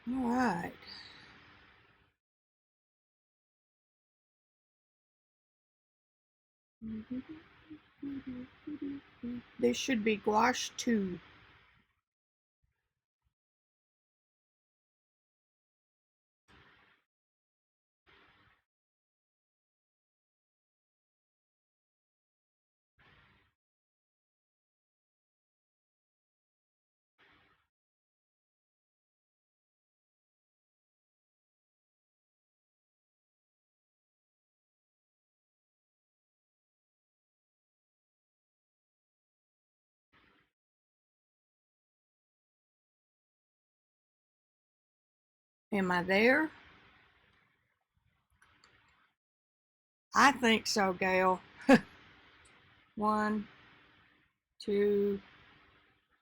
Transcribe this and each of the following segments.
All right. This should be Gouache 2. Am I there? I think so, Gail. 1, 2,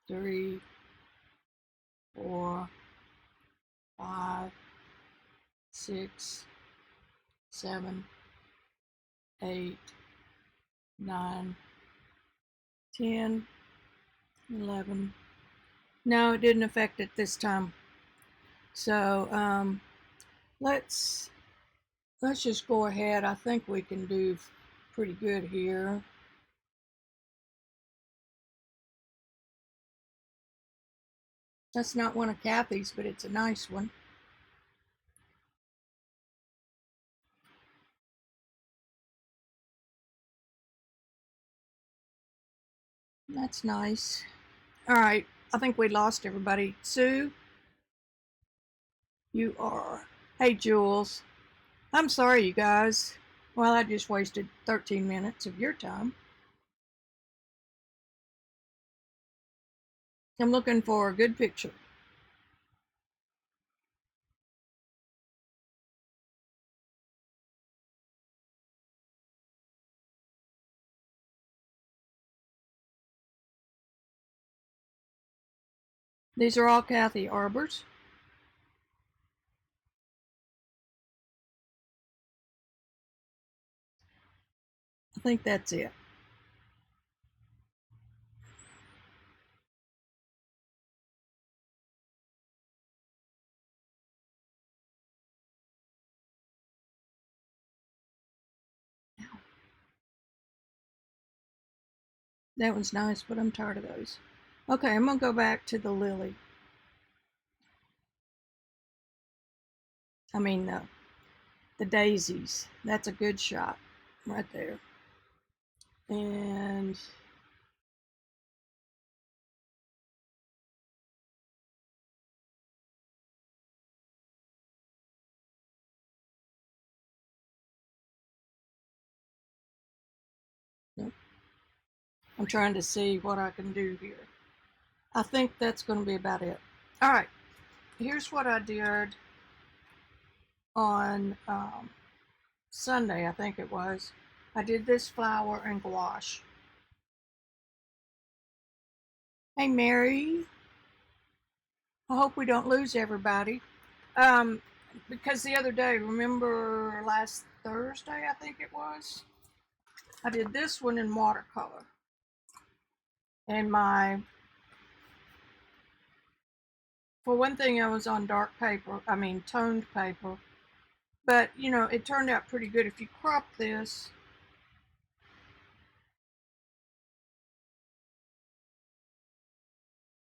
3, 4, 5, 6, 7, 8, 9, 10, 11. No, it didn't affect it this time. So let's just go ahead. I think we can do pretty good here. That's not one of Kathy's, but it's a nice one. That's nice. All right, I think we lost everybody. Sue, you are. Hey, Jules. I'm sorry, you guys. Well, I just wasted 13 minutes of your time. I'm looking for a good picture. These are all Kathy arbors. I think that's it. That one's nice, but I'm tired of those. Okay, I'm going to go back to the lily. I mean, the daisies. That's a good shot right there. And I'm trying to see what I can do here. I think that's going to be about it. All right, here's what I did on Sunday, I think it was. I did this flower and gouache. Hey, Mary. I hope we don't lose everybody. Um, because the other day, remember last Thursday, I think it was, I did this one in watercolor. And for one thing, I was on dark paper, toned paper. But, it turned out pretty good. If you crop this,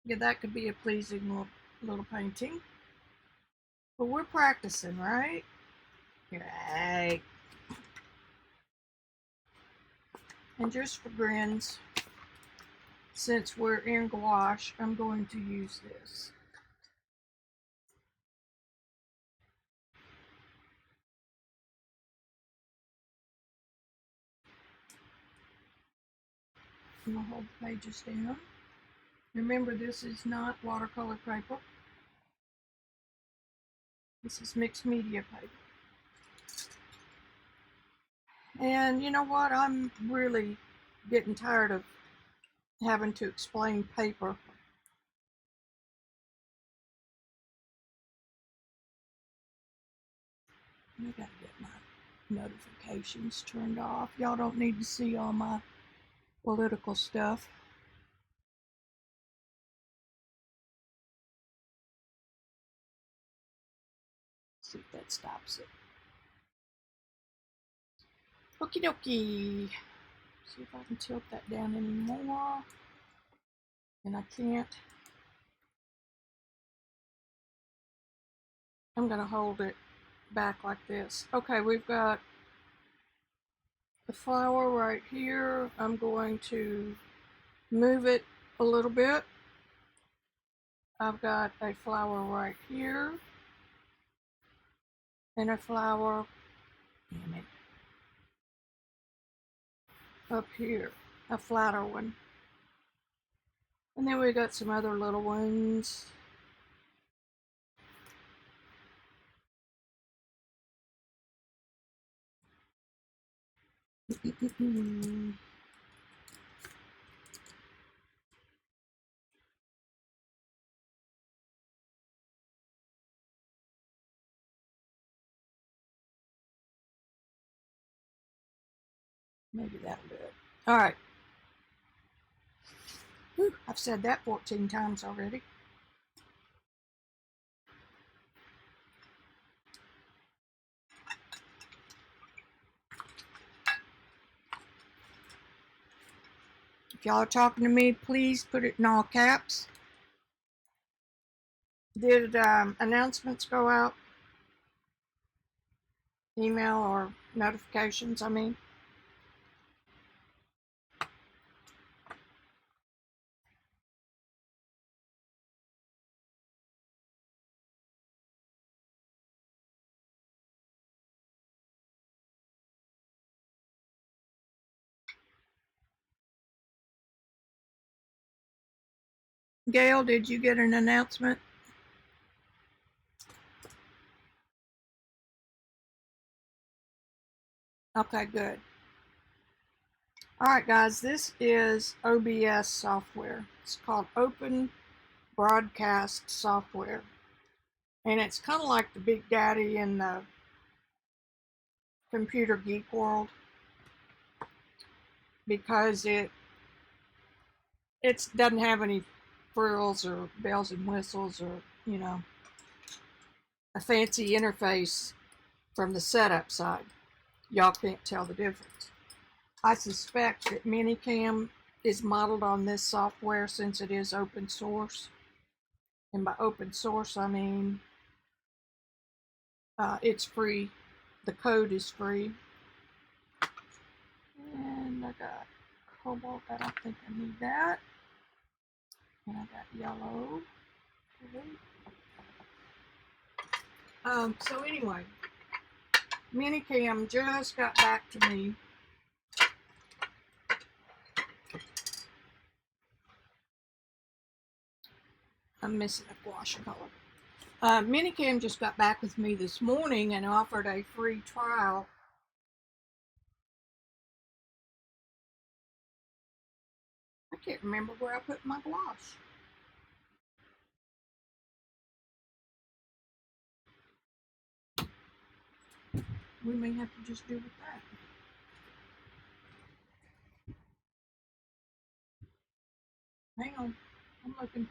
yeah, that could be a pleasing little painting. But we're practicing, right? Right. And just for grins, since we're in gouache, I'm going to use this. I'm going to hold the pages down. Remember, this is not watercolor paper. This is mixed media paper. And you know what? I'm really getting tired of having to explain paper. I gotta get my notifications turned off. Y'all don't need to see all my political stuff. See if that stops it. Okie dokie. See if I can tilt that down anymore. And I can't. I'm going to hold it back like this. Okay, we've got the flower right here. I'm going to move it a little bit. I've got a flower right here. And a flower, damn it, up here. A flatter one. And then we got some other little ones. Maybe that'll do it. All right. Whew, I've said that 14 times already. If y'all are talking to me, please put it in all caps. Did announcements go out? Email or notifications, I mean. Gail, did you get an announcement? Okay, good. All right, guys, this is OBS software. It's called Open Broadcast Software. And it's kind of like the big daddy in the computer geek world because it doesn't have any frills or bells and whistles or, you know, a fancy interface from the setup side. Y'all can't tell the difference. I suspect that Minicam is modeled on this software since it is open source. And by open source, I mean it's free. The code is free. And I got cobalt. I don't think I need that. And I got yellow. Okay. So anyway, Minicam just got back to me. I'm missing a gouache color. Minicam just got back with me this morning and offered a free trial. I can't remember where I put my gouache. We may have to just do with that. Hang on, I'm looking.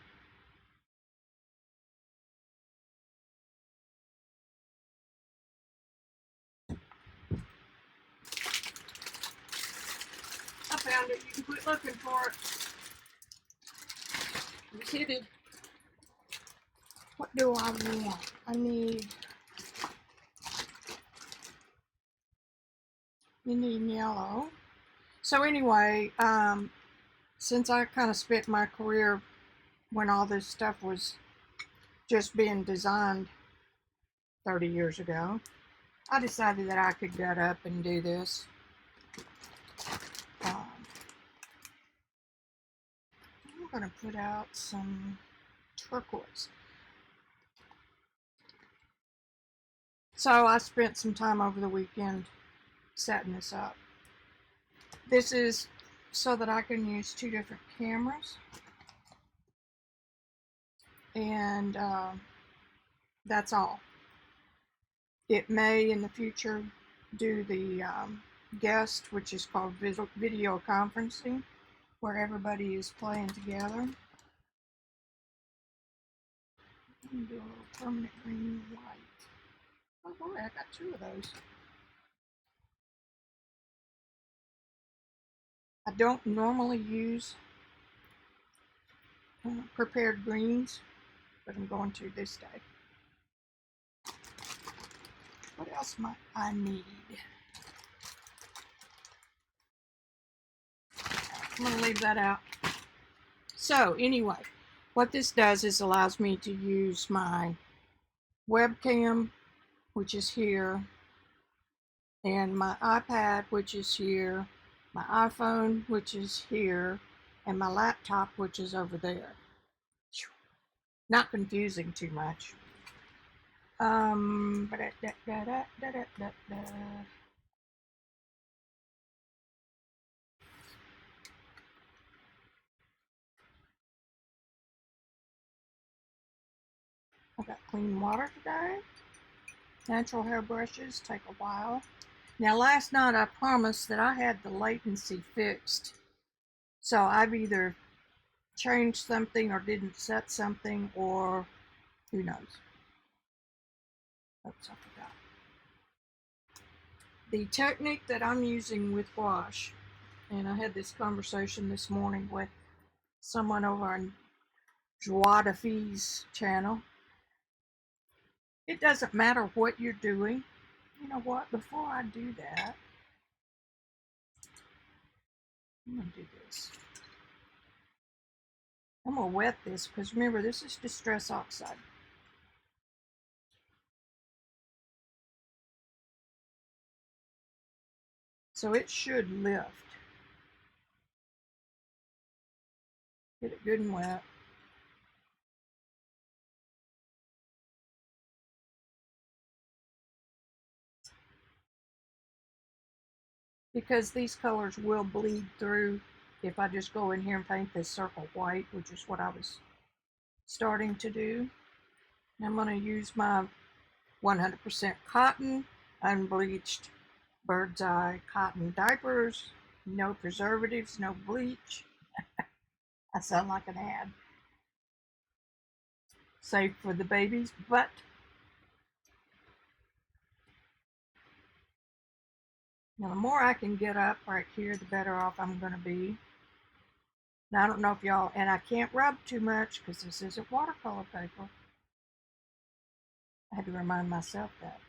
I found it. You can quit looking for it. It's hidden. What do I want? I need Indian yellow. So anyway, since I kind of spent my career when all this stuff was just being designed 30 years ago, I decided that I could get up and do this. I'm going to put out some turquoise. So I spent some time over the weekend setting this up. This is so that I can use two different cameras. And that's all. It may in the future do the guest, which is called video conferencing, where everybody is playing together. I'm going to do a little permanent green and white. Oh boy, I got 2 of those. I don't normally use prepared greens, but I'm going to this day. What else might I need? I'm going to leave that out. So anyway, what this does is allows me to use my webcam, which is here, and my iPad, which is here, my iPhone, which is here, and my laptop, which is over there. Not confusing too much. I got clean water today. Natural hair brushes take a while. Now last night I promised that I had the latency fixed. So I've either changed something or didn't set something, or who knows. Oops, I forgot. The technique that I'm using with gouache, and I had this conversation this morning with someone over on Joie channel. It doesn't matter what you're doing. You know what? Before I do that, I'm going to do this. I'm going to wet this because remember, this is Distress Oxide. So it should lift. Get it good and wet. Because these colors will bleed through if I just go in here and paint this circle white, which is what I was starting to do. I'm going to use my 100% cotton, unbleached bird's eye cotton diapers, no preservatives, no bleach. I sound like an ad. Safe for the babies, but now the more I can get up right here, the better off I'm going to be. Now I don't know if y'all, and I can't rub too much because this isn't watercolor paper. I had to remind myself that.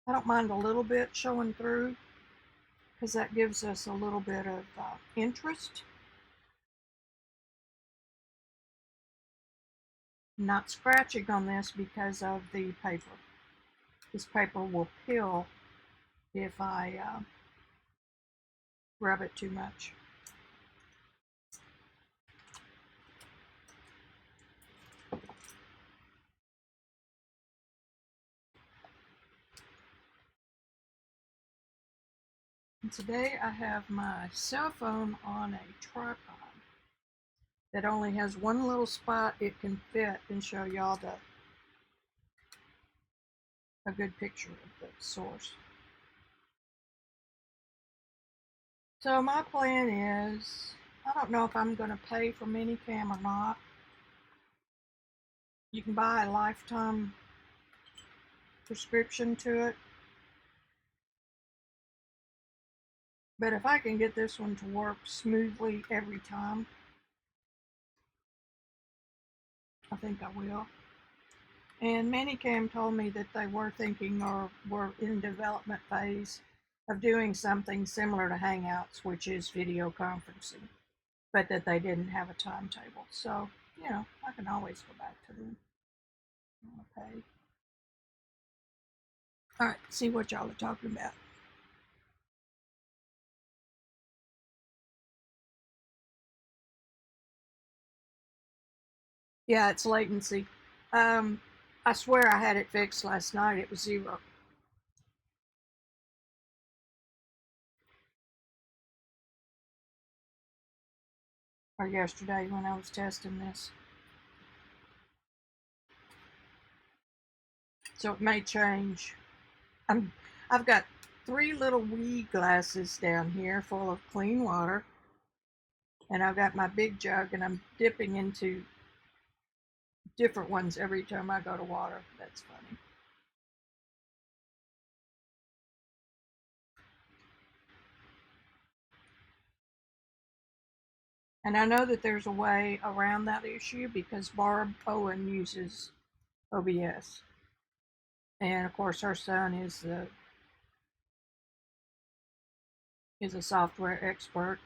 I don't mind a little bit showing through because that gives us a little bit of interest. I'm not scratching on this because of the paper. This paper will peel if I rub it too much. And today I have my cell phone on a tripod that only has one little spot it can fit and show y'all a good picture of the source. So my plan is, I don't know if I'm going to pay for Minicam or not. You can buy a lifetime prescription to it. But if I can get this one to work smoothly every time, I think I will. And Minicam told me that they were thinking or were in development phase of doing something similar to Hangouts, which is video conferencing, but that they didn't have a timetable. So, you know, I can always go back to them. Okay. All right, see what y'all are talking about. Yeah, it's latency. I swear I had it fixed last night. It was 0. Or yesterday when I was testing this. So it may change. I've got 3 little wee glasses down here full of clean water, and I've got my big jug, and I'm dipping into different ones every time I go to water. That's funny. And I know that there's a way around that issue because Barb Owen uses OBS. And of course her son is a software expert.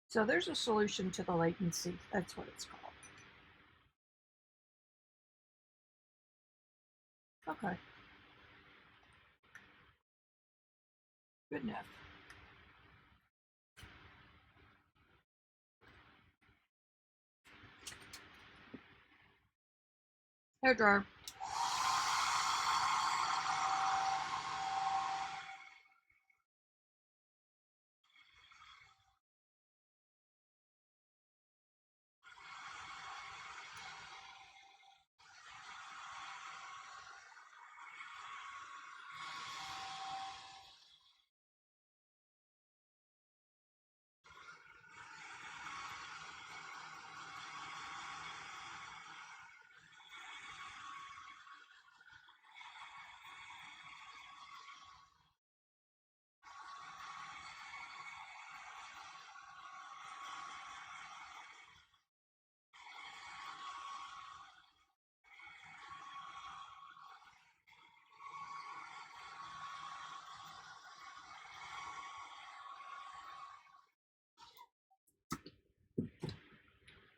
So there's a solution to the latency. That's what it's called. Okay. Good enough. Hair dryer.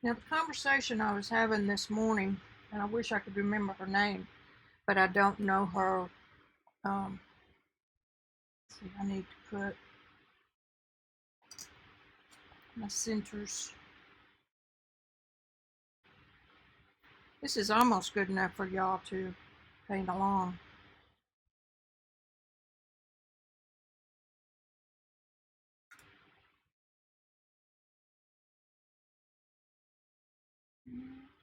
Now the conversation I was having this morning, and I wish I could remember her name, but I don't know her. See, I need to put my centers. This is almost good enough for y'all to paint along.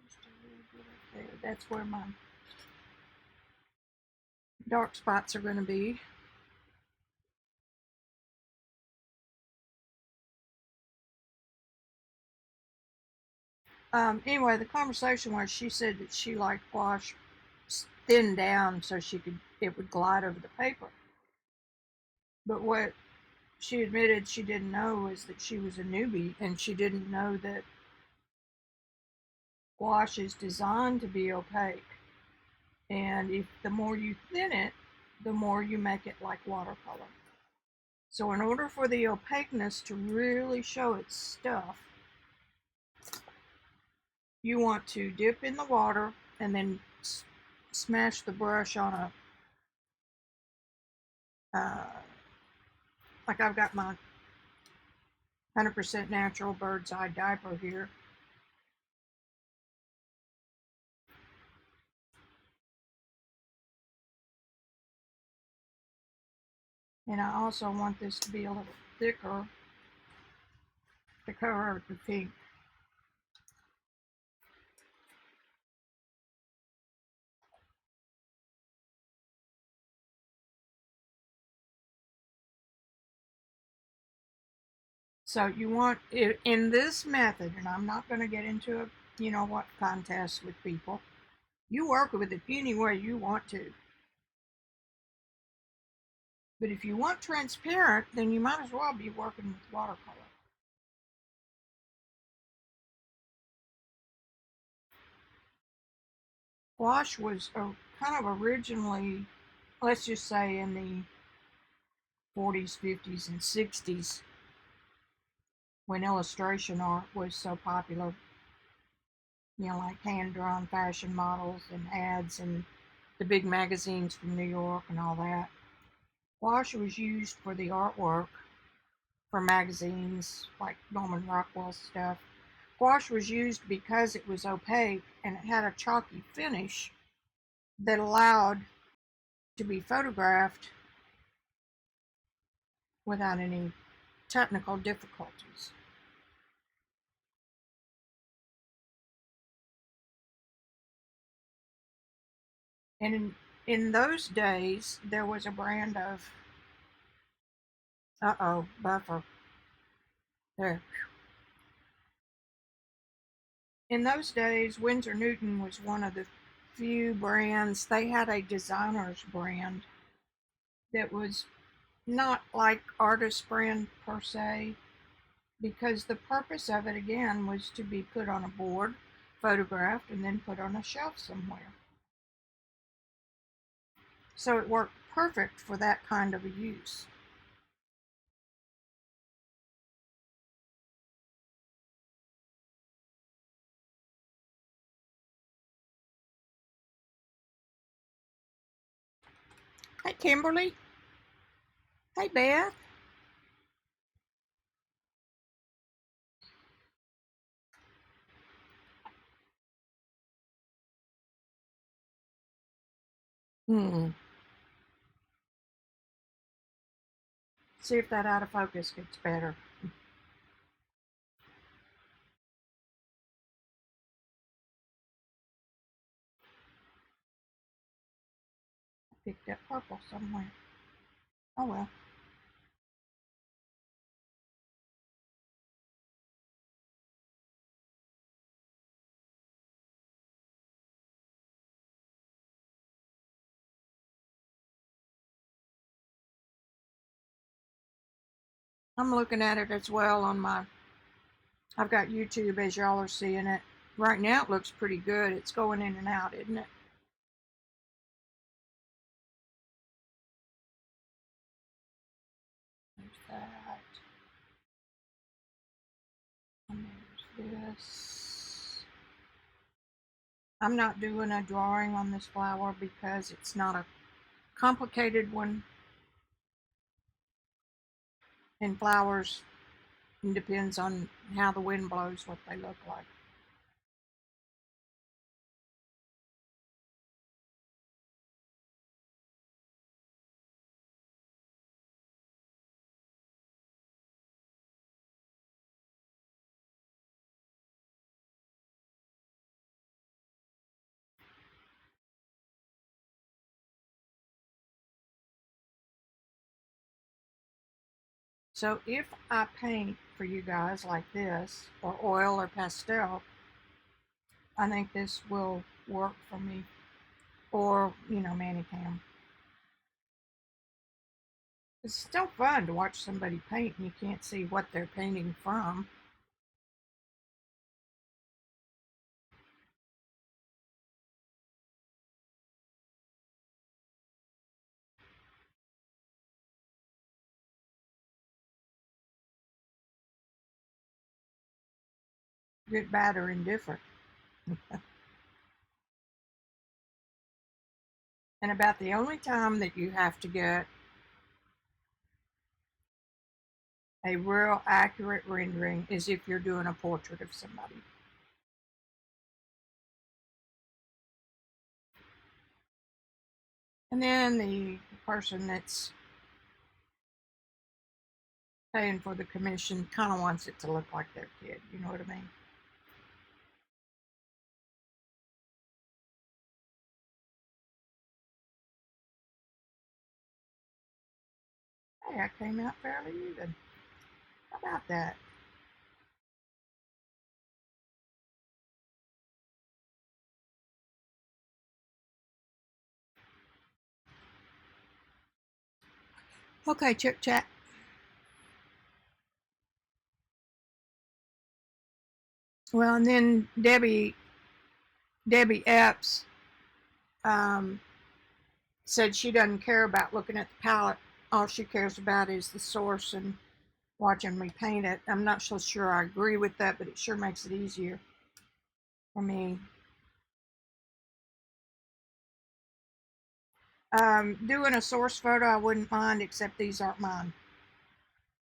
Just a little bit up there. That's where my dark spots are going to be. Anyway, the conversation was she said that she liked gouache thinned down so it would glide over the paper. But what she admitted she didn't know was that she was a newbie, and she didn't know that gouache is designed to be opaque. And if the more you thin it, the more you make it like watercolor. So in order for the opaqueness to really show its stuff, you want to dip in the water and then smash the brush on like I've got my 100% natural bird's eye diaper here. And I also want this to be a little thicker to cover the pink. So you want it in this method, and I'm not going to get into a what contest with people. You work with it any way you want to. But if you want transparent, then you might as well be working with watercolor. Gouache was kind of originally, let's just say in the 40s, 50s, and 60s, when illustration art was so popular, like hand-drawn fashion models and ads and the big magazines from New York and all that. Gouache was used for the artwork for magazines like Norman Rockwell's stuff. Gouache was used because it was opaque and it had a chalky finish that allowed to be photographed without any technical difficulties. And In those days, there was a brand of, buffer. There. In those days, Winsor Newton was one of the few brands. They had a designer's brand that was not like artist brand per se, because the purpose of it again was to be put on a board, photographed, and then put on a shelf somewhere. So it worked perfect for that kind of a use. Hey, Kimberly. Hey, Beth. Hmm. See if that out of focus gets better. I picked up purple somewhere. Oh well. I'm looking at it as well on my. I've got YouTube as y'all are seeing it. Right now it looks pretty good. It's going in and out, isn't it? There's that. And there's this. I'm not doing a drawing on this flower because it's not a complicated one. And flowers, it depends on how the wind blows what they look like. So if I paint for you guys like this, or oil or pastel, I think this will work for me. Or, Manicam. It's still fun to watch somebody paint and you can't see what they're painting from. Good, bad, or indifferent. And about the only time that you have to get a real accurate rendering is if you're doing a portrait of somebody. And then the person that's paying for the commission kind of wants it to look like their kid. You know what I mean? Hey, I came out fairly even. How about that? Okay, chit chat. Well, and then Debbie Epps um, said she doesn't care about looking at the palette. All she cares about is the source and watching me paint it. I'm not so sure I agree with that, but it sure makes it easier for me. Doing a source photo, I wouldn't mind, except these aren't mine.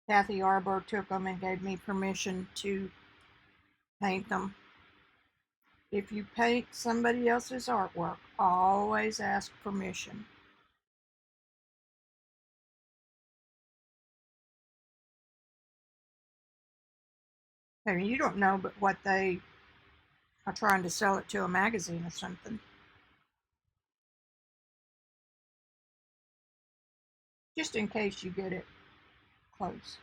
Kathy Arbor took them and gave me permission to paint them. If you paint somebody else's artwork, always ask permission. I mean, you don't know but what they are trying to sell it to a magazine or something. just in case you get it close.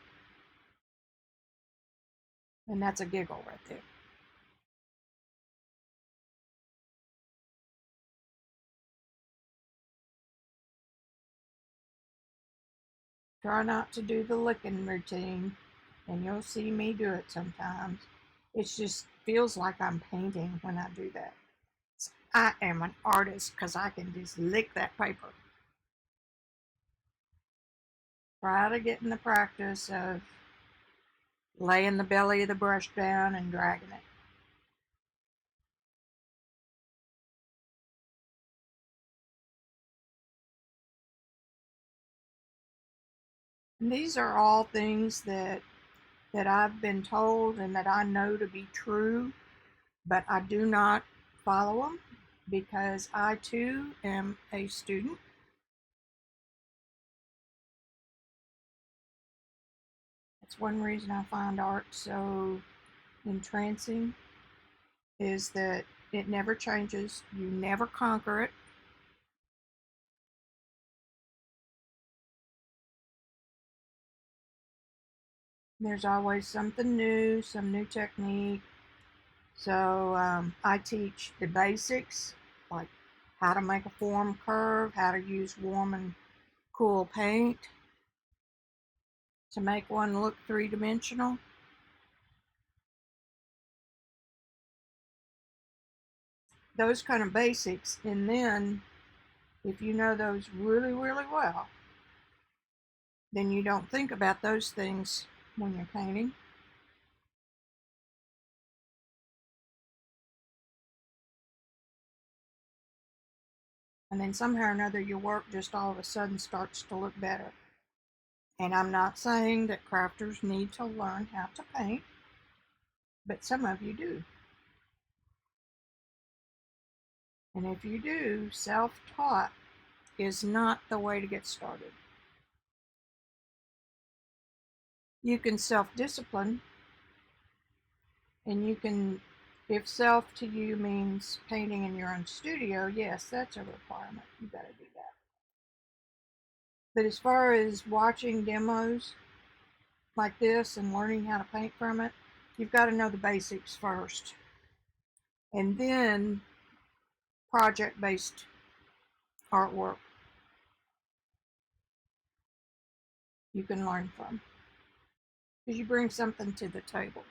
And that's a giggle right there. Try not to do the licking routine, and you'll see me do it sometimes. It just feels like I'm painting when I do that. I am an artist because I can just lick that paper. Try to get in the practice of laying the belly of the brush down and dragging it. And these are all things that I've been told and that I know to be true, but I do not follow them because I too am a student. That's one reason I find art so entrancing, is that it never changes. You never conquer it. There's always something new, some new technique. So I teach the basics, like how to make a form curve, how to use warm and cool paint to make one look three-dimensional. Those kind of basics. And then if you know those really, really well, then you don't think about those things when you're painting. And then somehow or another your work just all of a sudden starts to look better. And I'm not saying that crafters need to learn how to paint, but some of you do. And if you do, self-taught is not the way to get started. You can self-discipline, and you can, if self to you means painting in your own studio, yes, that's a requirement. You gotta do that. But as far as watching demos like this and learning how to paint from it, you've got to know the basics first. And then project-based artwork you can learn from, because you bring something to the table.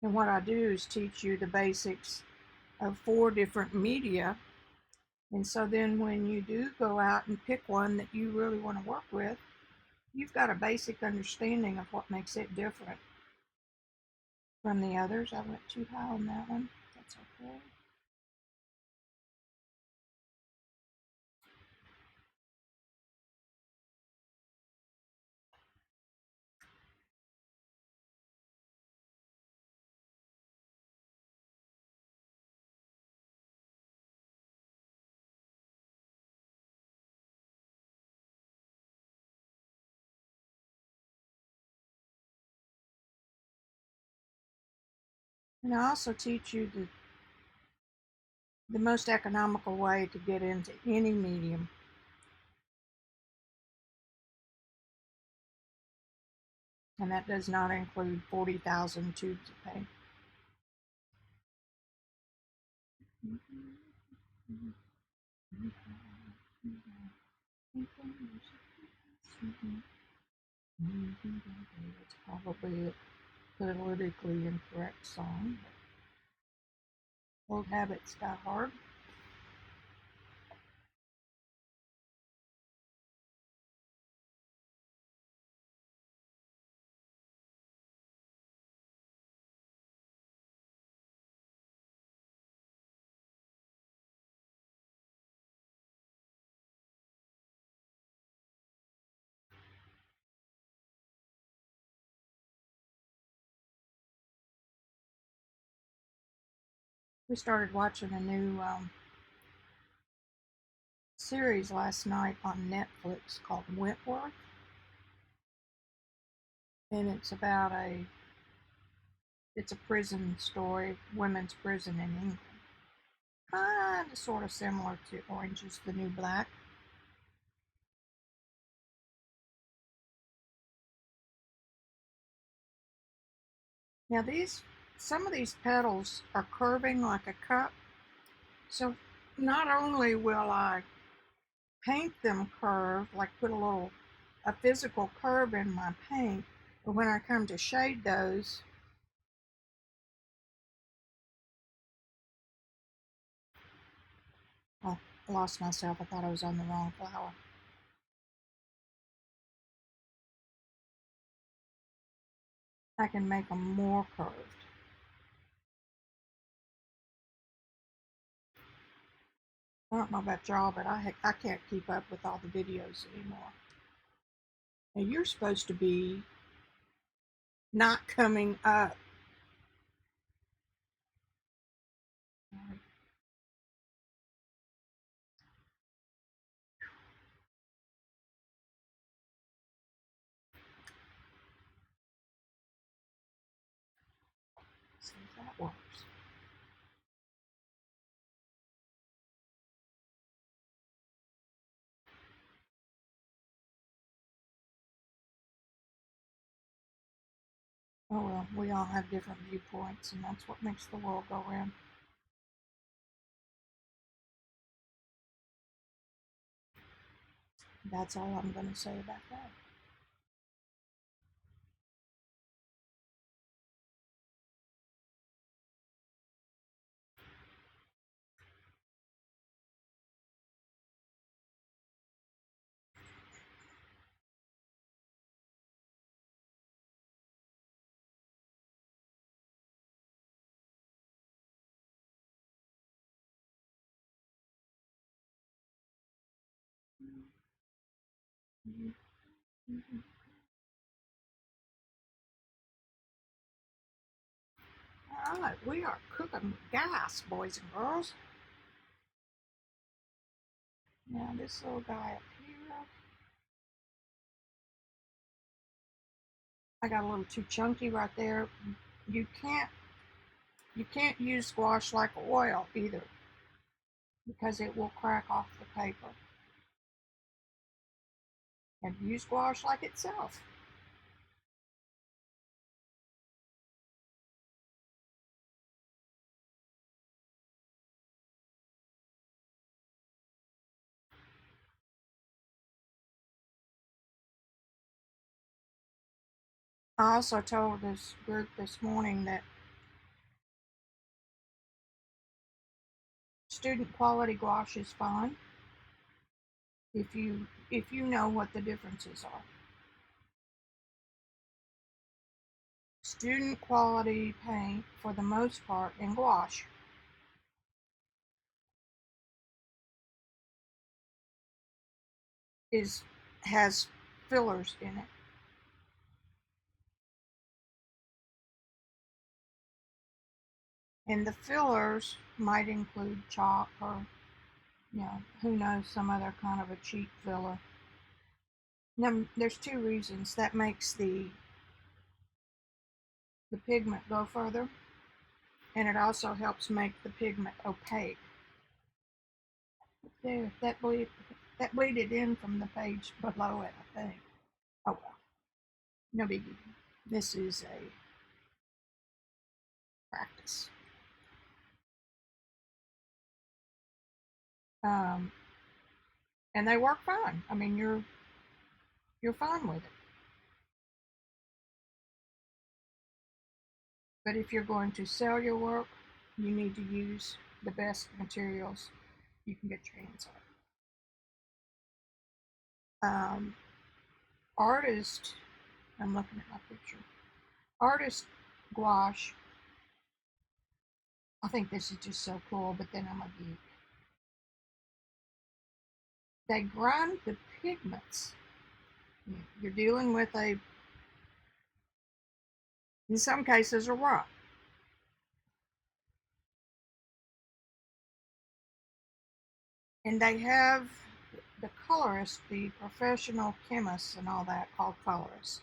And what I do is teach you the basics of 4 different media. And so then when you do go out and pick one that you really want to work with, you've got a basic understanding of what makes it different from the others. I went too high on that one. That's okay. And I also teach you the most economical way to get into any medium. And that does not include 40,000 tubes of paint. It's probably a politically incorrect song. Old habits die hard. We started watching a new series last night on Netflix called Wentworth. And it's about a It's a prison story, women's prison in England. Kind of sort of similar to Orange is the New Black. Now some of these petals are curving like a cup. So not only will I paint them curved, like put a physical curve in my paint, but when I come to shade those, I lost myself. I thought I was on the wrong flower. I can make them more curved. I don't know about y'all, but I can't keep up with all the videos anymore. Now you're supposed to be not coming up. See if that works. Oh well, we all have different viewpoints, and that's what makes the world go round. That's all I'm going to say about that. All right, we are cooking with gas, boys and girls. Now this little guy up here, I got a little too chunky right there. You can't you can't use gouache like oil either because it will crack off the paper. And use gouache like itself. I also told this group this morning that student quality gouache is fine if you know what the differences are. Student quality paint, for the most part, in gouache is has fillers in it. And the fillers might include chalk or, who knows, some other kind of a cheap filler. Now, there's two reasons that makes the pigment go further, and it also helps make the pigment opaque. There, that bleeded in from the page below it, I think. Oh well, no biggie. This is a practice. Um, and they work fine. I mean, you're fine with it. But if you're going to sell your work, you need to use the best materials you can get your hands on. Artist, I'm looking at my picture. Artist gouache. I think this is just so cool, but then I'm a geek. They grind the pigments. You're dealing with in some cases, a rock. And they have the colorists, the professional chemists and all that, called colorists.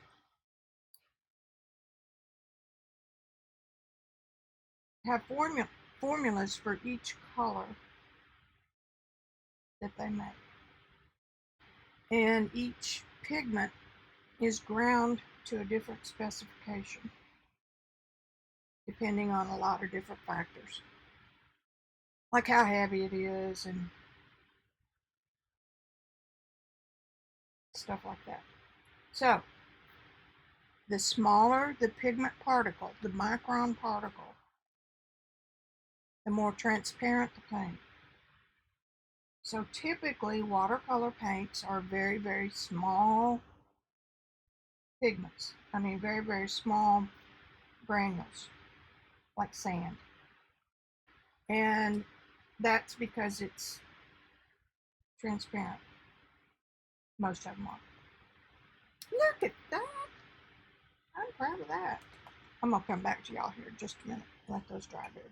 have formulas for each color that they make. And each pigment is ground to a different specification, depending on a lot of different factors, like how heavy it is and stuff like that. So, the smaller the pigment particle, the micron particle, the more transparent the paint. So typically watercolor paints are very, very small pigments. I mean, very, very small granules, like sand. And that's because it's transparent. Most of them are. Look at that. I'm proud of that. I'm going to come back to y'all here in just a minute. Let those dry there.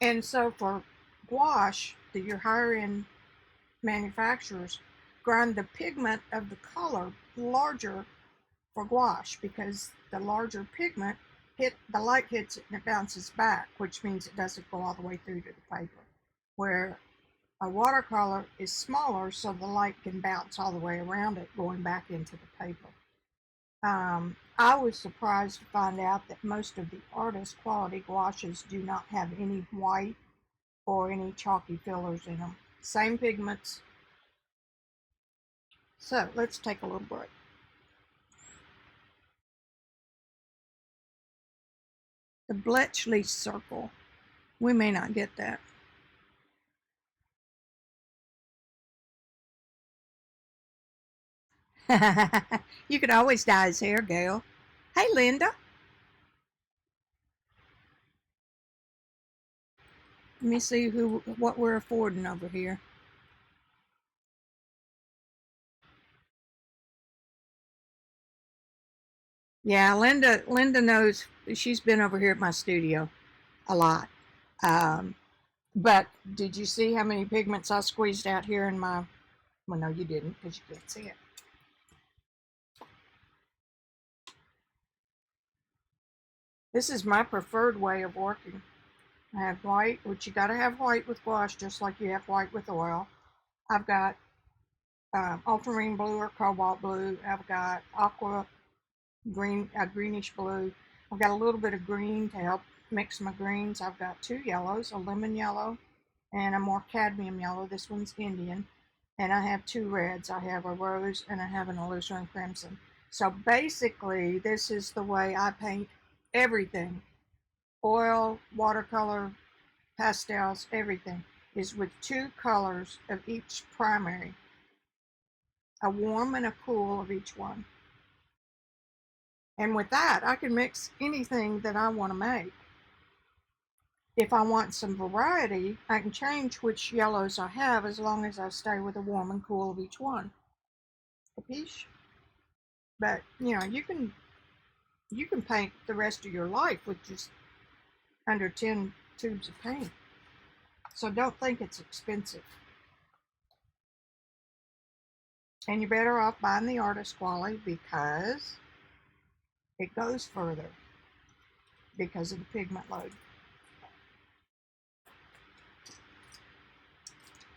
And so for gouache, your higher end manufacturers grind the pigment of the color larger for gouache, because the larger pigment the light hits it and it bounces back, which means it doesn't go all the way through to the paper. Where a watercolor is smaller, so the light can bounce all the way around it, going back into the paper. I was surprised to find out that most of the artist quality gouaches do not have any white or any chalky fillers in them. Same pigments. So let's take a little break. The Bletchley circle. We may not get that. You could always dye his hair, Gail. Hey, Linda. Let me see what we're affording over here. Yeah, Linda knows. She's been over here at my studio a lot. But did you see how many pigments I squeezed out here in my... Well, no, you didn't, because you can't see it. This is my preferred way of working. I have white, which you got to have white with gouache, just like you have white with oil. I've got ultramarine blue or cobalt blue. I've got aqua green, greenish blue. I've got a little bit of green to help mix my greens. I've got two yellows, a lemon yellow and a more cadmium yellow. This one's Indian. And I have two reds. I have a rose and I have an alizarin crimson. So basically, this is the way I paint everything. Oil, watercolor, pastels, everything is with two colors of each primary. A warm and a cool of each one. And with that, I can mix anything that I want to make. If I want some variety, I can change which yellows I have as long as I stay with a warm and cool of each one. Capiche? But, you know, you can paint the rest of your life with just under 10 tubes of paint. So don't think it's expensive. And you're better off buying the artist quality because it goes further because of the pigment load.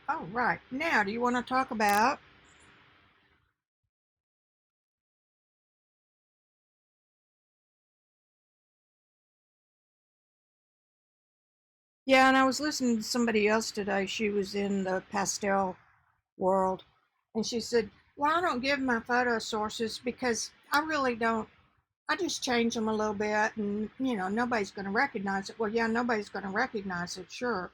Oh, right. Now, do you want to talk about Yeah, and I was listening to somebody else today. She was in the pastel world, and she said, "Well, I don't give my photo sources because I really don't. I just change them a little bit, and you know, nobody's going to recognize it." Well, yeah, nobody's going to recognize it, sure.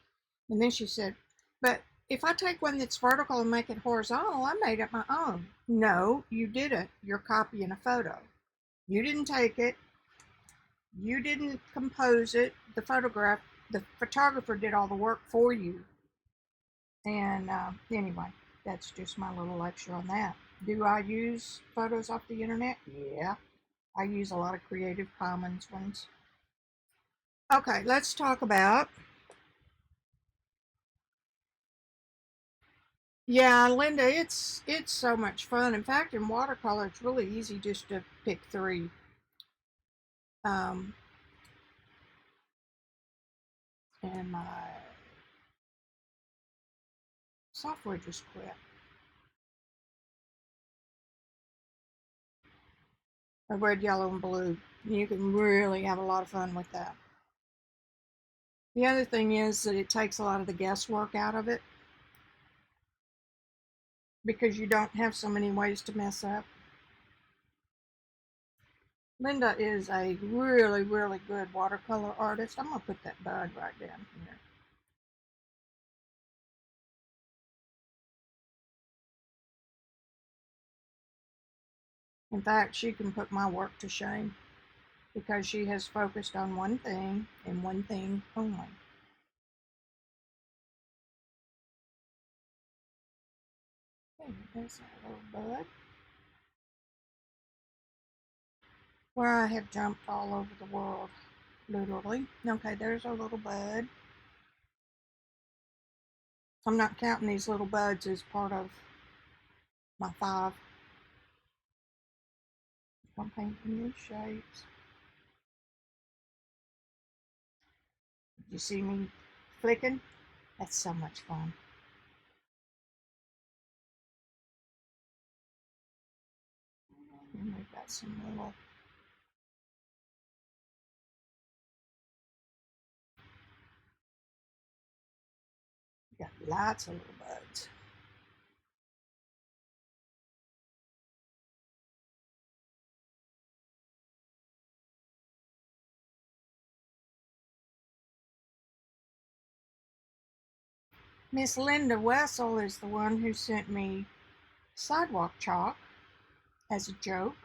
And then she said, "But if I take one that's vertical and make it horizontal, I made it my own." No, you didn't. You're copying a photo. You didn't take it. You didn't compose it. The photographer did all the work for you. And anyway, that's just my little lecture on that. Do I use photos off the internet? Yeah, I use a lot of Creative Commons ones. Okay, let's talk about... Yeah, Linda, it's so much fun. In fact, in watercolor, it's really easy just to pick three. Um, and my software just quit. A red, yellow, and blue. You can really have a lot of fun with that. The other thing is that it takes a lot of the guesswork out of it because you don't have so many ways to mess up. Linda is a really, really good watercolor artist. I'm going to put that bud right down here. In fact, she can put my work to shame because she has focused on one thing and one thing only. Okay, there's that little bud. Where I have jumped all over the world, literally. Okay, there's our little bud. I'm not counting these little buds as part of my 5. I'm painting these shapes. You see me flicking? That's so much fun. And we've got some little got lots of little buds. Miss Linda Wessel is the one who sent me sidewalk chalk as a joke,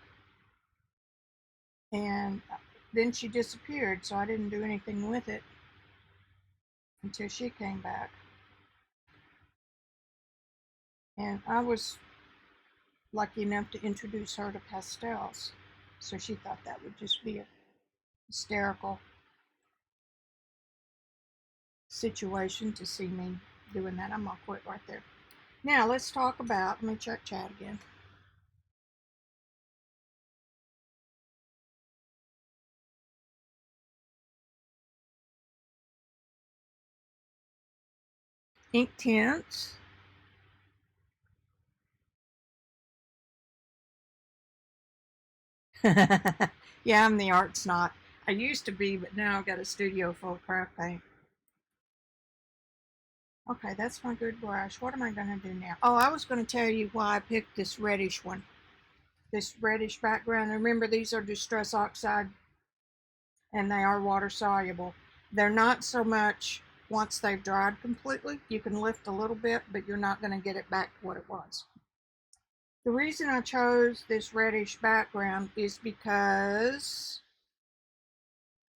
and then she disappeared, so I didn't do anything with it until she came back. And I was lucky enough to introduce her to pastels, so she thought that would just be a hysterical situation to see me doing that. I'm gonna quit right there. Now let's talk about, let me check chat again. Ink tints. Yeah, I'm the art snot. I used to be, but now I've got a studio full of craft paint. Okay, that's my good brush. What am I going to do now? Oh, I was going to tell you why I picked this reddish one. This reddish background. Remember, these are distress oxide and they are water soluble. They're not so much once they've dried completely. You can lift a little bit, but you're not going to get it back to what it was. The reason I chose this reddish background is because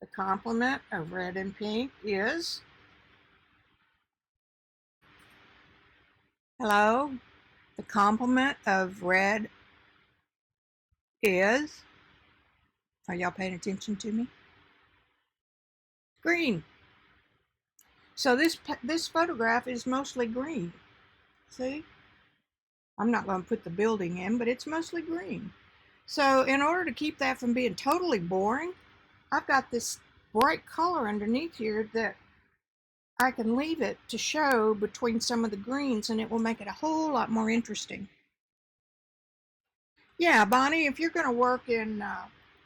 the complement of red and pink is, hello, the complement of red is, are y'all paying attention to me? Green. So this photograph is mostly green. See? I'm not going to put the building in, but it's mostly green. So in order to keep that from being totally boring, I've got this bright color underneath here that I can leave it to show between some of the greens, and it will make it a whole lot more interesting. Yeah, Bonnie, if you're going to work in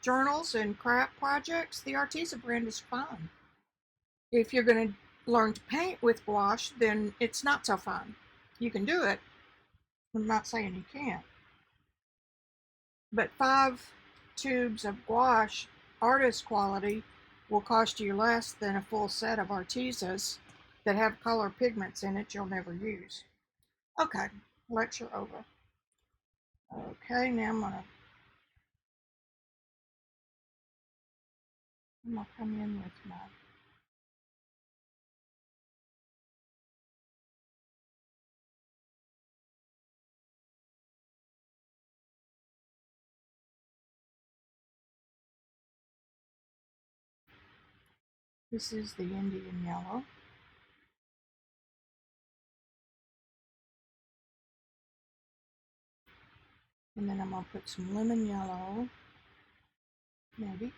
journals and craft projects, the Arteza brand is fine. If you're going to learn to paint with gouache, then it's not so fun. You can do it. I'm not saying you can't. But 5 tubes of gouache, artist quality, will cost you less than a full set of Artezas that have color pigments in it you'll never use. Okay, lecture over. Okay, now I'm gonna come in with my this is the Indian yellow. And then I'm gonna put some lemon yellow, maybe.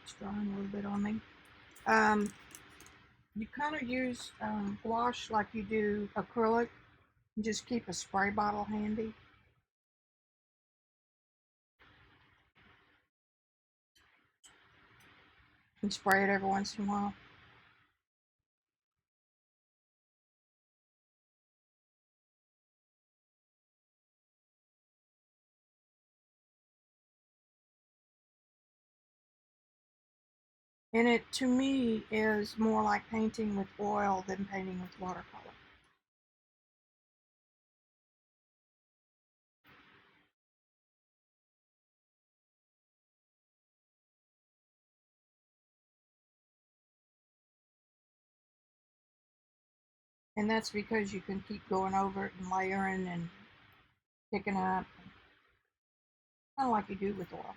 It's drying a little bit on me. Um, you kind of use gouache like you do acrylic. You just keep a spray bottle handy. And spray it every once in a while. And it, to me, is more like painting with oil than painting with watercolor. And that's because you can keep going over it and layering and picking up, kind of like you do with oil.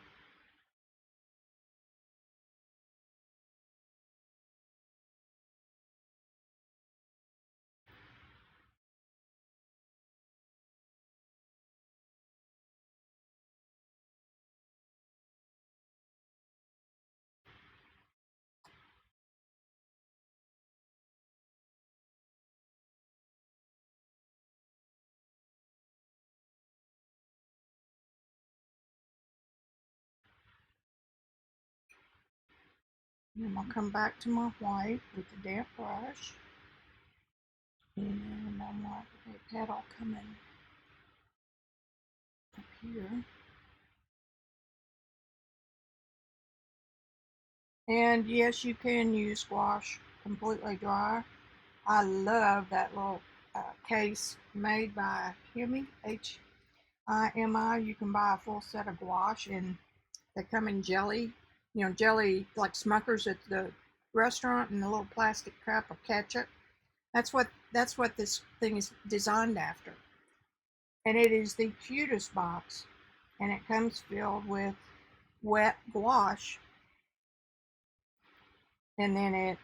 And I'll come back to my white with the damp brush. And I want a petal coming up here. And yes, you can use gouache completely dry. I love that little case made by Himi, Himi. You can buy a full set of gouache and they come in jelly, jelly like Smucker's at the restaurant, and a little plastic cup of ketchup. That's what this thing is designed after. And it is the cutest box, and it comes filled with wet gouache, and then it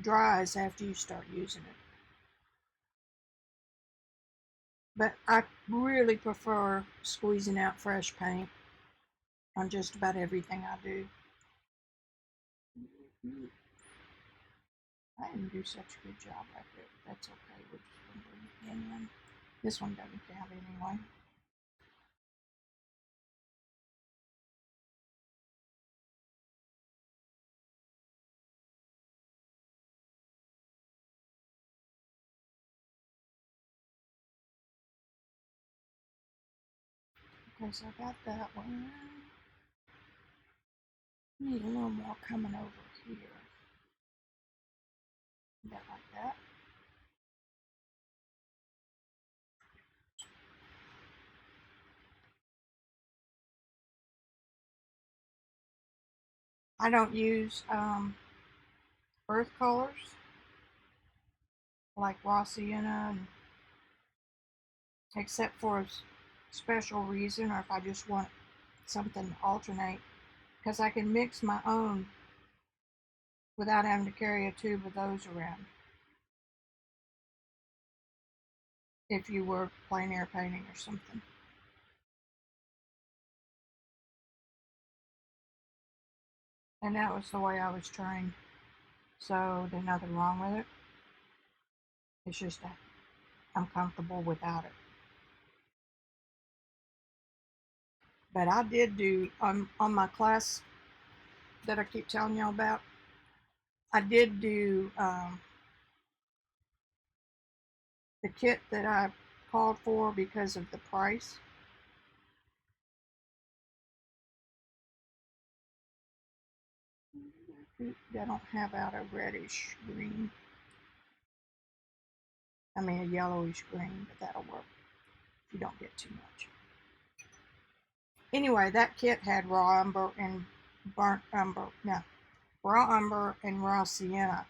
dries after you start using it. But I really prefer squeezing out fresh paint on just about everything I do. I didn't do such a good job at it. That's okay. We're just going to bring it in. This one doesn't count anyway. Okay, so I got that one. Need a little more coming over here. About like that. I don't use earth colors like raw sienna, except for a special reason, or if I just want something to alternate, because I can mix my own without having to carry a tube of those around if you were plein air painting or something. And that was the way I was trained. So there's nothing wrong with it. It's just that I'm comfortable without it. But I did do on my class that I keep telling y'all about. I did do the kit that I called for because of the price. I don't have out a reddish green. I mean a yellowish green, but that'll work if you don't get too much. Anyway, that kit had raw umber and burnt umber. No, raw umber and raw sienna,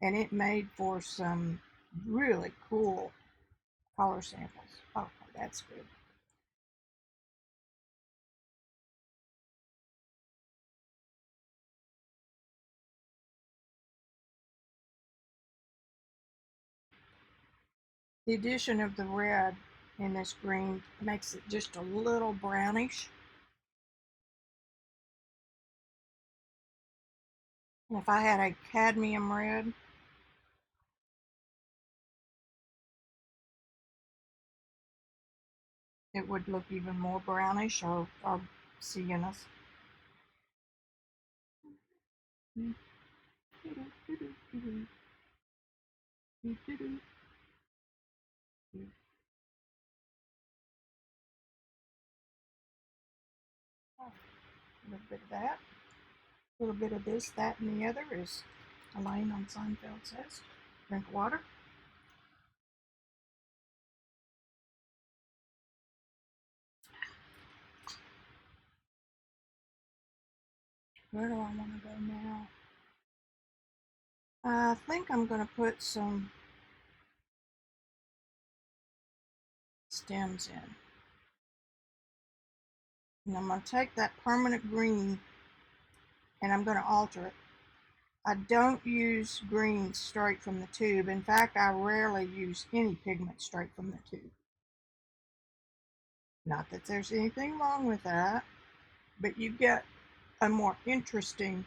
and it made for some really cool color samples. Oh, that's good. The addition of the red in this green. Makes it just a little brownish. And if I had a cadmium red, it would look even more brownish or siennas. A little bit of that, a little bit of this, that, and the other, as Elaine on Seinfeld says. Drink water. Where do I want to go now? I think I'm going to put some stems in. And I'm going to take that permanent green and I'm going to alter it. I don't use green straight from the tube. In fact, I rarely use any pigment straight from the tube. Not that there's anything wrong with that, but you get a more interesting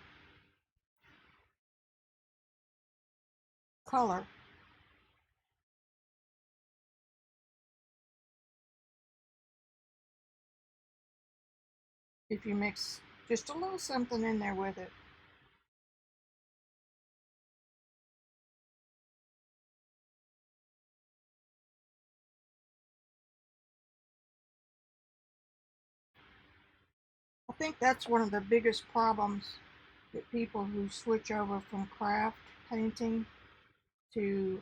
color if you mix just a little something in there with it. I think that's one of the biggest problems that people who switch over from craft painting to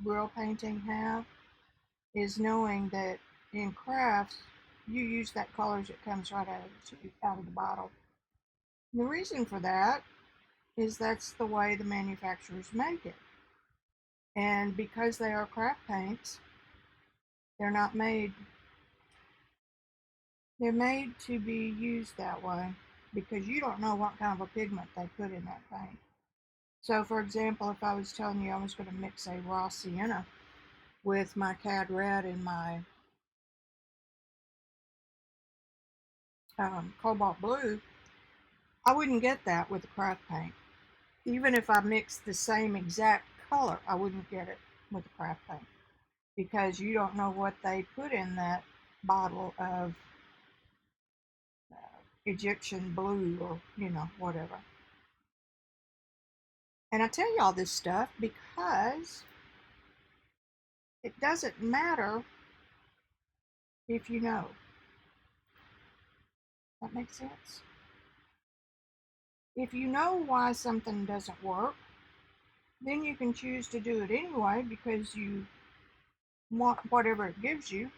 real painting have, is knowing that in crafts you use that color as it comes right out of the bottle. And the reason for that is that's the way the manufacturers make it. And because they are craft paints, they're not made, they're made to be used that way because you don't know what kind of a pigment they put in that paint. So for example, if I was telling you I was going to mix a raw sienna with my cad red and my cobalt blue, I wouldn't get that with a craft paint. Even if I mixed the same exact color, I wouldn't get it with a craft paint because you don't know what they put in that bottle of Egyptian blue or, whatever. And I tell you all this stuff because it doesn't matter if you know. That makes sense? If you know why something doesn't work, then you can choose to do it anyway because you want whatever it gives you.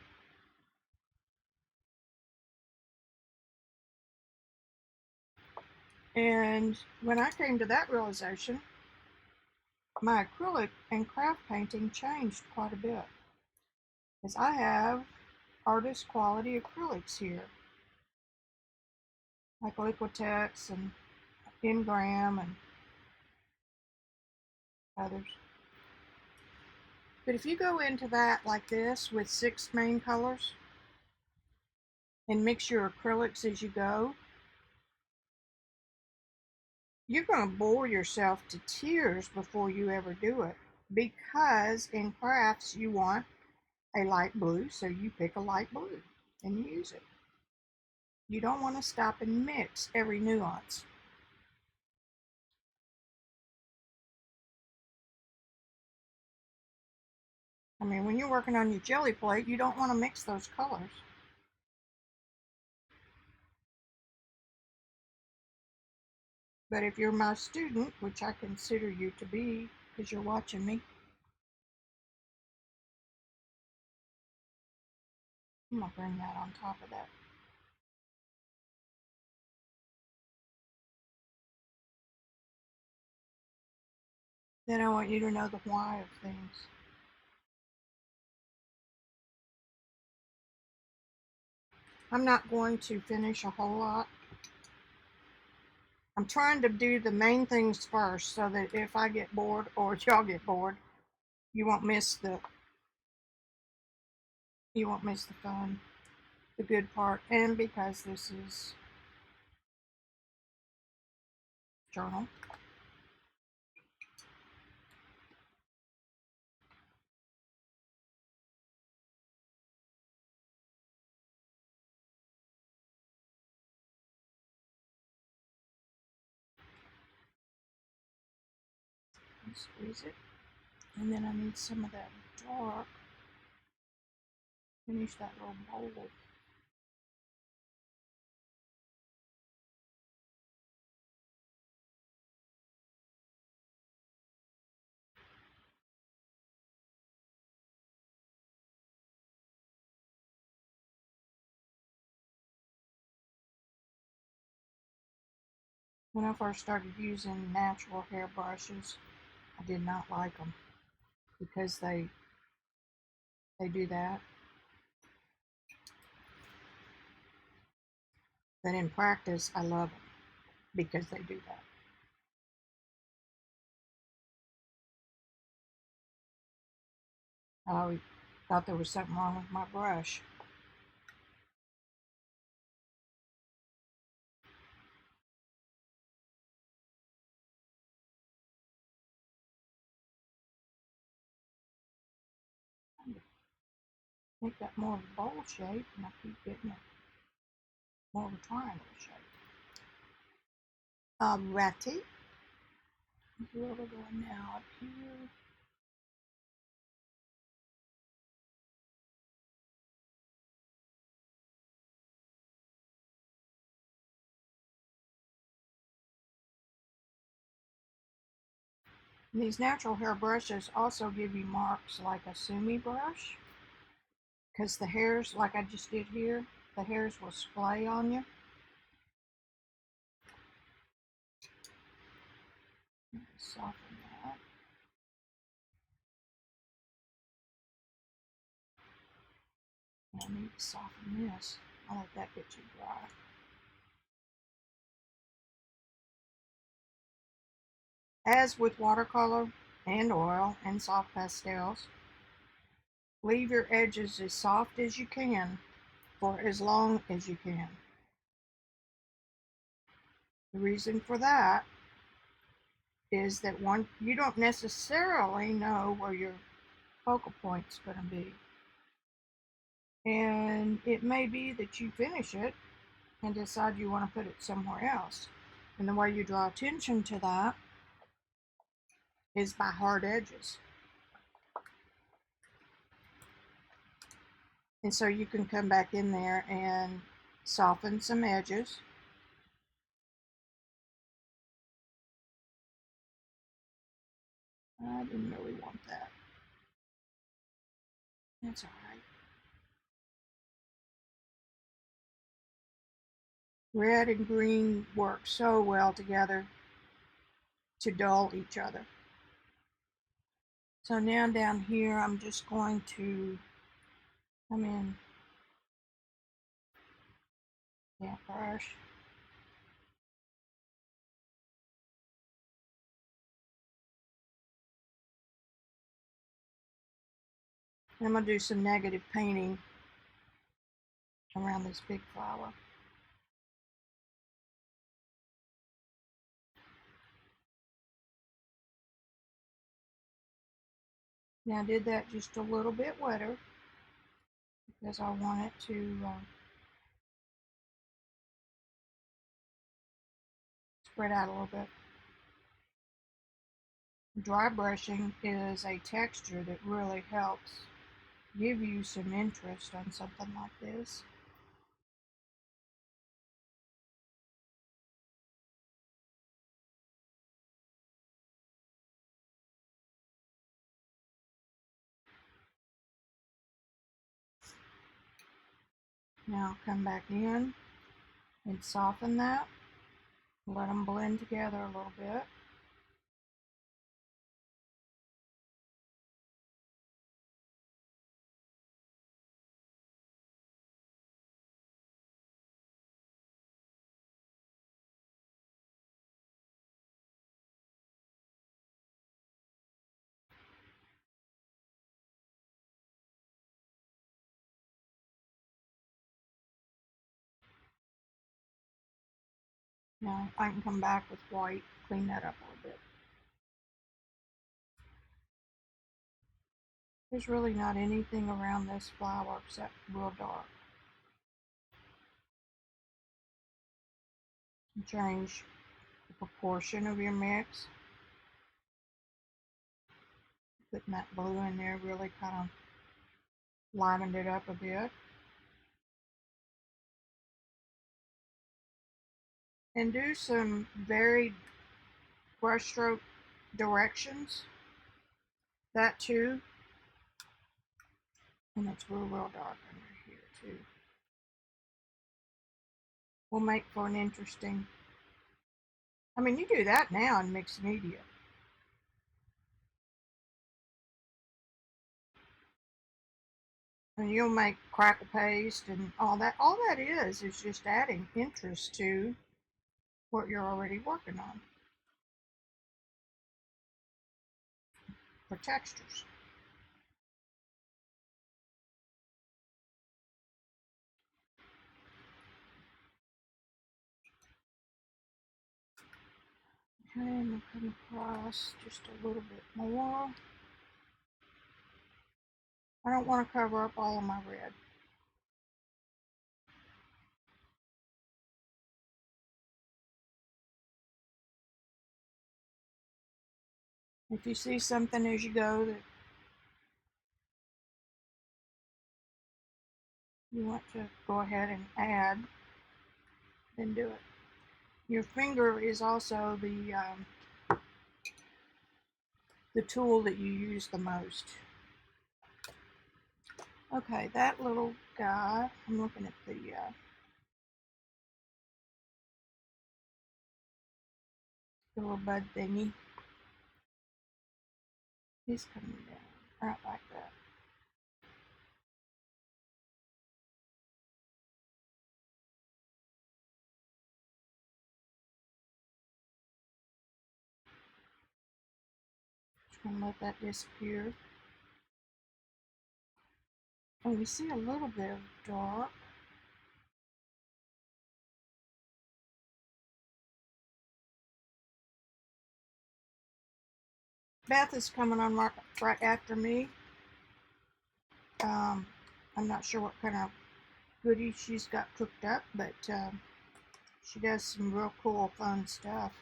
And when I came to that realization, my acrylic and craft painting changed quite a bit. Because I have artist quality acrylics here, like Liquitex and Ingram and others. But if you go into that like this with 6 main colors and mix your acrylics as you go, you're going to bore yourself to tears before you ever do it. Because in crafts you want a light blue, so you pick a light blue and you use it. You don't want to stop and mix every nuance. I mean, when you're working on your jelly plate, you don't want to mix those colors. But if you're my student, which I consider you to be because you're watching me, I'm going to bring that on top of that. Then I want you to know the why of things. I'm not going to finish a whole lot. I'm trying to do the main things first so that if I get bored or y'all get bored, you won't miss the You won't miss the fun, the good part, and because this is journal. Squeeze it, and then I need some of that dark. Finish that little bowl. When I first started using natural hair brushes, I did not like them because they do that. But in practice, I love them because they do that. I always thought there was something wrong with my brush. Make that more of a bowl shape, and I keep getting it more of a triangle shape. Alrighty. Where we're going now? Up here. And these natural hair brushes also give you marks like a sumi brush, because the hairs, like I just did here, the hairs will splay on you. Soften that. And I need to soften this. I'll let that get too dry. As with watercolor and oil and soft pastels, leave your edges as soft as you can for as long as you can. The reason for that is that you don't necessarily know where your focal point's going to be. And it may be that you finish it and decide you want to put it somewhere else. And the way you draw attention to that is by hard edges. And so you can come back in there and soften some edges. I didn't really want that. That's all right. Red and green work so well together to dull each other. So now down here, I'm just going to come in, brush. And I'm going to do some negative painting around this big flower. Now I did that just a little bit wetter because I want it to spread out a little bit. Dry brushing is a texture that really helps give you some interest on something like this. Now come back in and soften that. Let them blend together a little bit. Now I can come back with white, clean that up a little bit. There's really not anything around this flower except real dark. Change the proportion of your mix. Putting that blue in there really kind of livened it up a bit. And do some varied brushstroke directions. That too. And it's real dark under here too. Will make for an interesting. I mean, you do that now in mixed media. And you'll make crackle paste and all that. All that is just adding interest to what you're already working on for textures. Okay, and we'll come across just a little bit more. I don't want to cover up all of my red. If you see something as you go that you want to go ahead and add, then do it. Your finger is also the tool that you use the most. Okay, that little guy, I'm looking at the little bud thingy. He's coming down, right like that. Just gonna let that disappear. And we see a little bit of dark. Beth is coming on right after me. I'm not sure what kind of goodies she's got cooked up, but she does some real cool, fun stuff.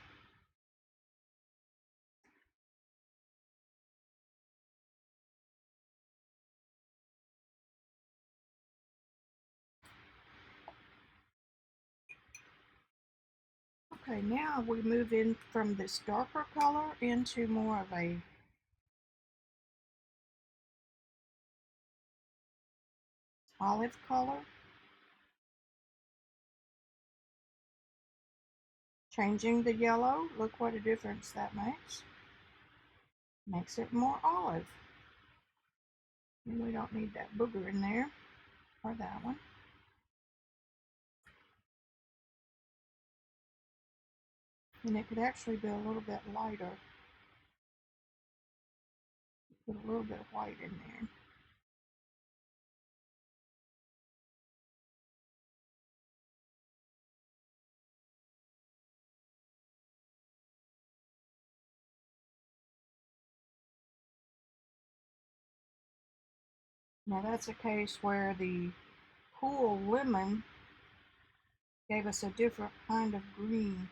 Okay, now we move in from this darker color into more of a olive color. Changing the yellow, look what a difference that makes. Makes it more olive. And we don't need that booger in there, or that one. And it could actually be a little bit lighter. Put a little bit of white in there. Now that's a case where the cool lemon gave us a different kind of green.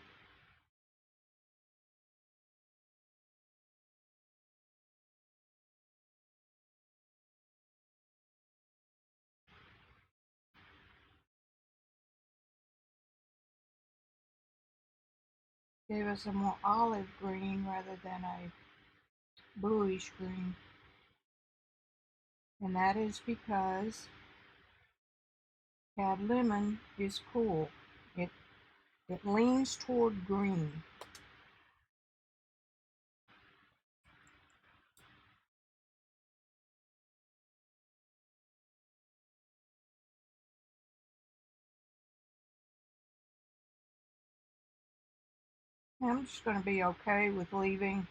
Gave us a more olive green rather than a bluish green. And that is because cad lemon is cool. It leans toward green. I'm just going to be okay with leaving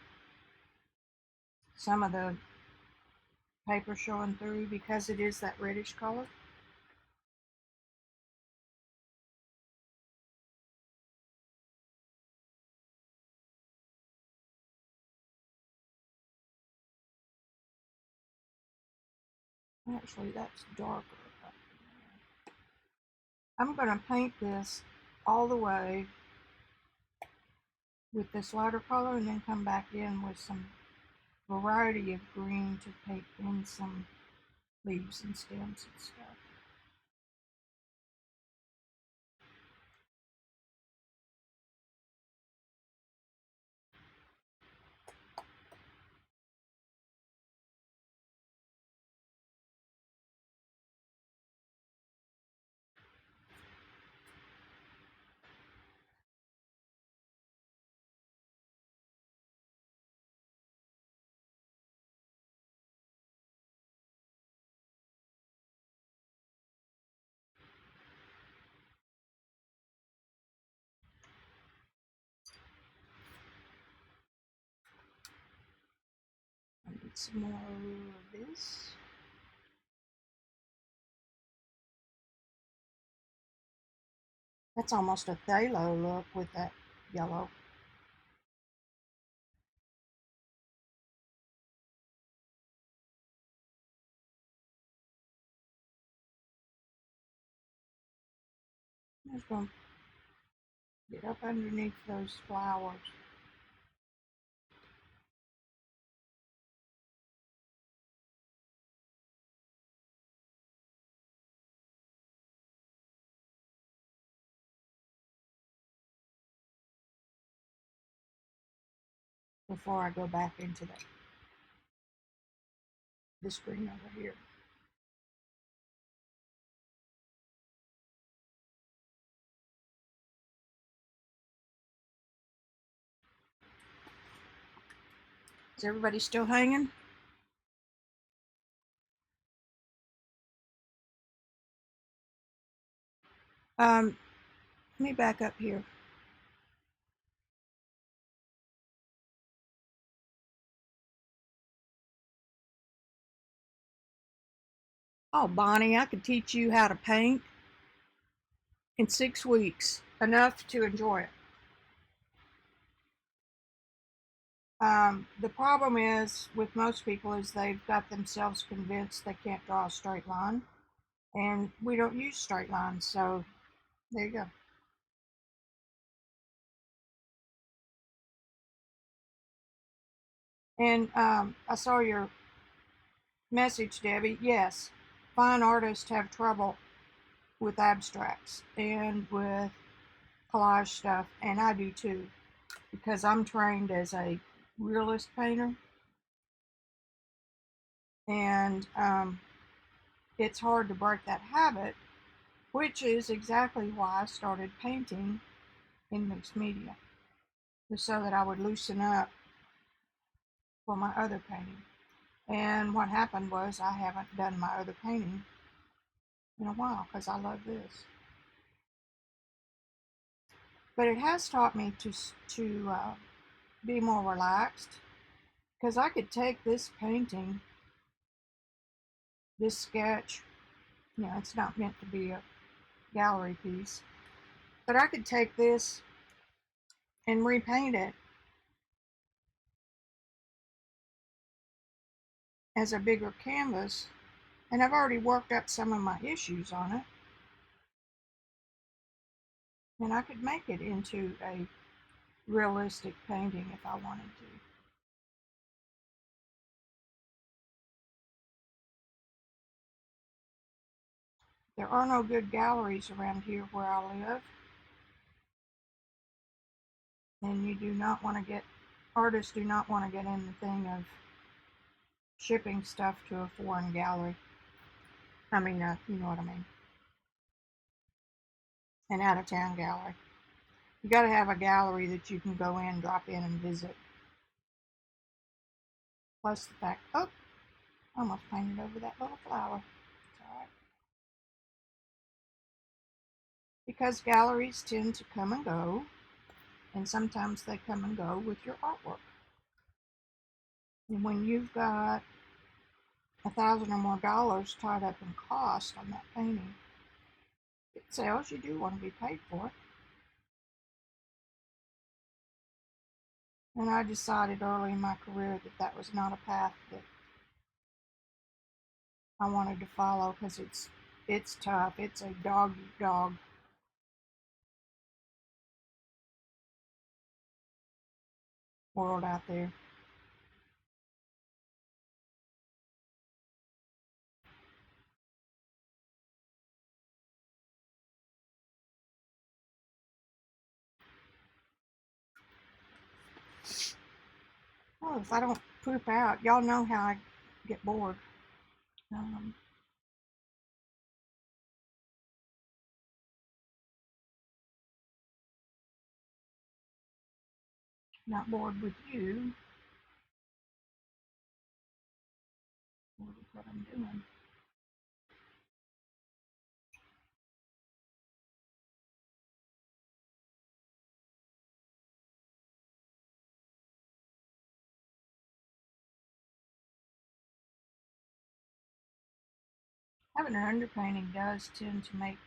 some of the paper showing through because it is that reddish color. Actually, that's darker. I'm going to paint this all the way with this lighter color and then come back in with some variety of green to paint in some leaves and stems and stuff. I need some more of this. That's almost a phthalo look with that yellow. I'm just going to get up underneath those flowers. Before I go back into this green over here. Is everybody still hanging? Let me back up here. Oh, Bonnie, I could teach you how to paint in 6 weeks, enough to enjoy it. The problem is with most people is they've got themselves convinced they can't draw a straight line, and we don't use straight lines, so there you go. And I saw your message, Debbie. Yes, fine artists have trouble with abstracts and with collage stuff, and I do too, because I'm trained as a realist painter, and it's hard to break that habit, which is exactly why I started painting in mixed media, just so that I would loosen up for my other painting. And what happened was I haven't done my other painting in a while because I love this. But it has taught me to be more relaxed, because I could take this painting, this sketch, it's not meant to be a gallery piece, but I could take this and repaint it as a bigger canvas, and I've already worked up some of my issues on it, and I could make it into a realistic painting if I wanted to. There are no good galleries around here where I live, and you do not want to get, artists do not want to get in the thing of shipping stuff to a foreign gallery. I mean, you know what I mean. An out of town gallery. You got to have a gallery that you can go in, drop in, and visit. Plus the fact, oh, I almost painted over that little flower. It's all right. Because galleries tend to come and go, and sometimes they come and go with your artwork. And when you've got $1,000 or more tied up in cost on that painting, it sells. You do want to be paid for it. And I decided early in my career that that was not a path that I wanted to follow because it's tough. It's a dog eat dog world out there. Oh, if I don't poop out, y'all know how I get bored. Um, Not bored with you. Bored with what I'm doing. Having an underpainting does tend to make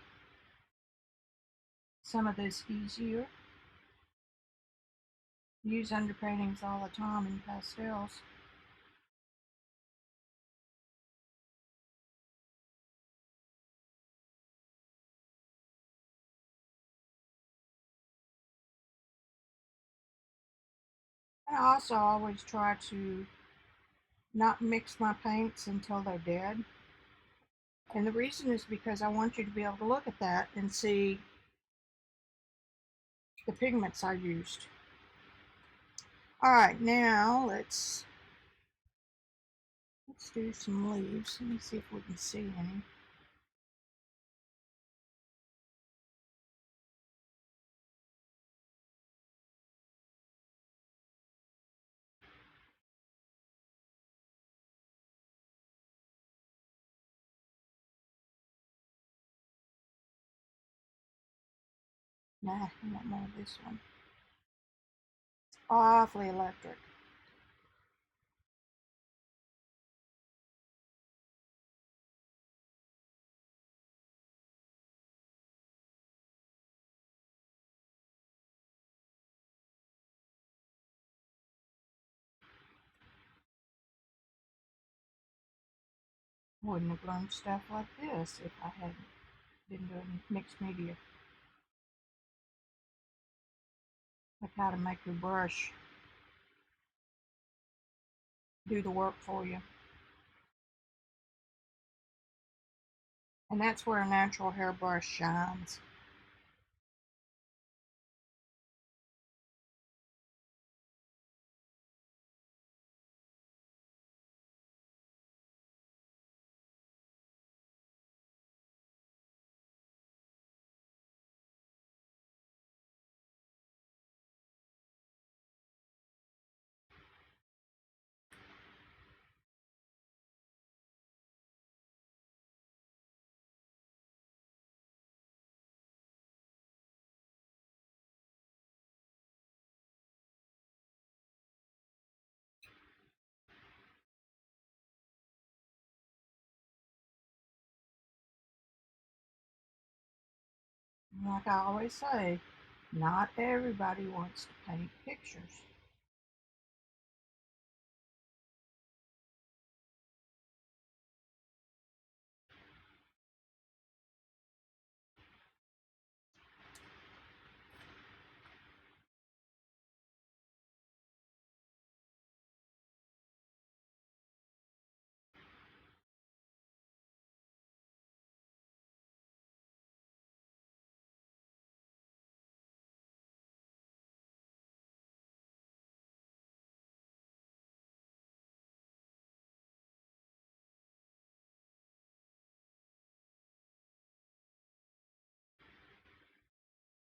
some of this easier. Use underpaintings all the time in pastels. And I also always try to not mix my paints until they're dead. And the reason is because I want you to be able to look at that and see the pigments I used. All right, now let's do some leaves. Let me see if we can see any. Nah, I want more of this one. It's awfully electric. Wouldn't have learned stuff like this if I hadn't been doing mixed media. Like how to make your brush do the work for you. And that's where a natural hairbrush shines. And like I always say, not everybody wants to paint pictures.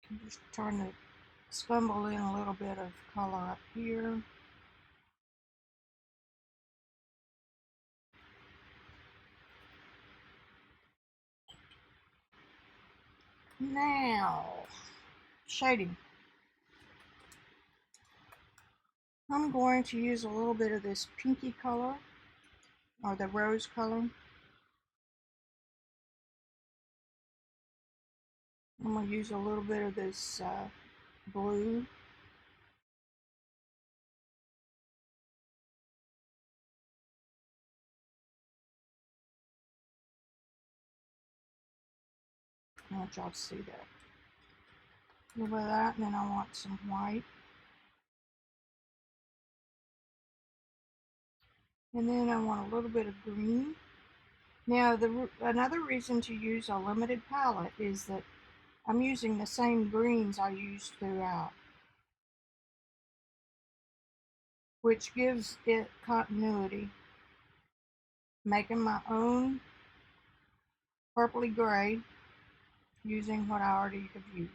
I'm just trying to scumble in a little bit of color up here. Now, shading. I'm going to use a little bit of this pinky color, or the rose color. I'm going to use a little bit of this blue. I want y'all to see that. A little bit of that, and then I want some white. And then I want a little bit of green. Now, another reason to use a limited palette is that I'm using the same greens I used throughout, which gives it continuity. Making my own purpley gray using what I already have used.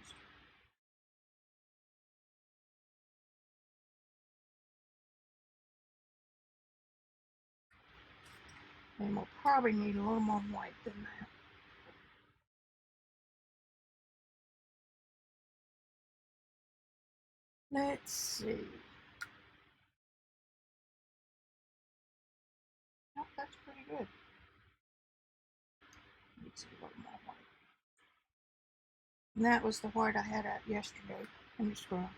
And we'll probably need a little more white than that. Let's see. Oh, that's pretty good. Let's see a little more white. And that was the white I had out yesterday in the scrub.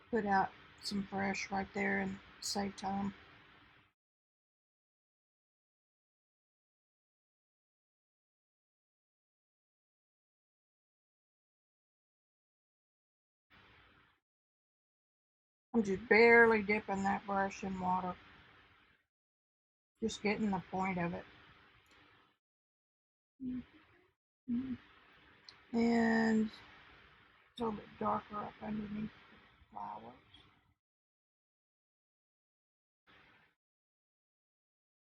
Put out some fresh right there and save time. I'm just barely dipping that brush in water. Just getting the point of it. And it's a little bit darker up underneath the flowers.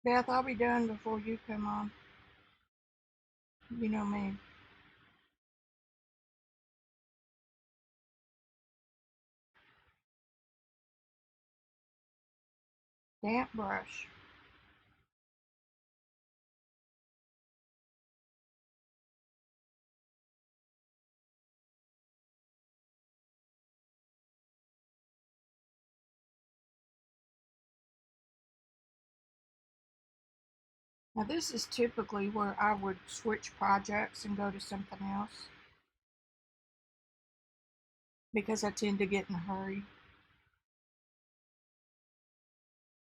Beth, I'll be done before you come on. You know me. Damp brush. Now this is typically where I would switch projects and go to something else because I tend to get in a hurry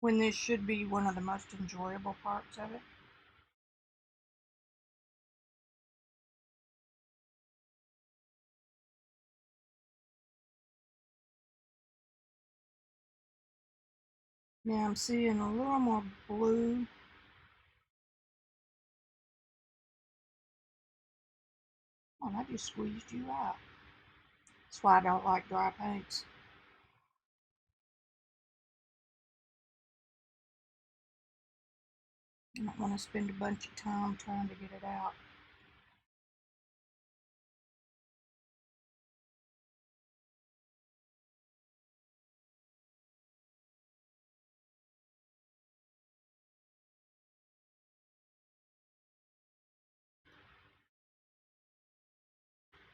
when this should be one of the most enjoyable parts of it. Now I'm seeing a little more blue. Oh, I just squeezed you out. That's why I don't like dry paints. I don't want to spend a bunch of time trying to get it out.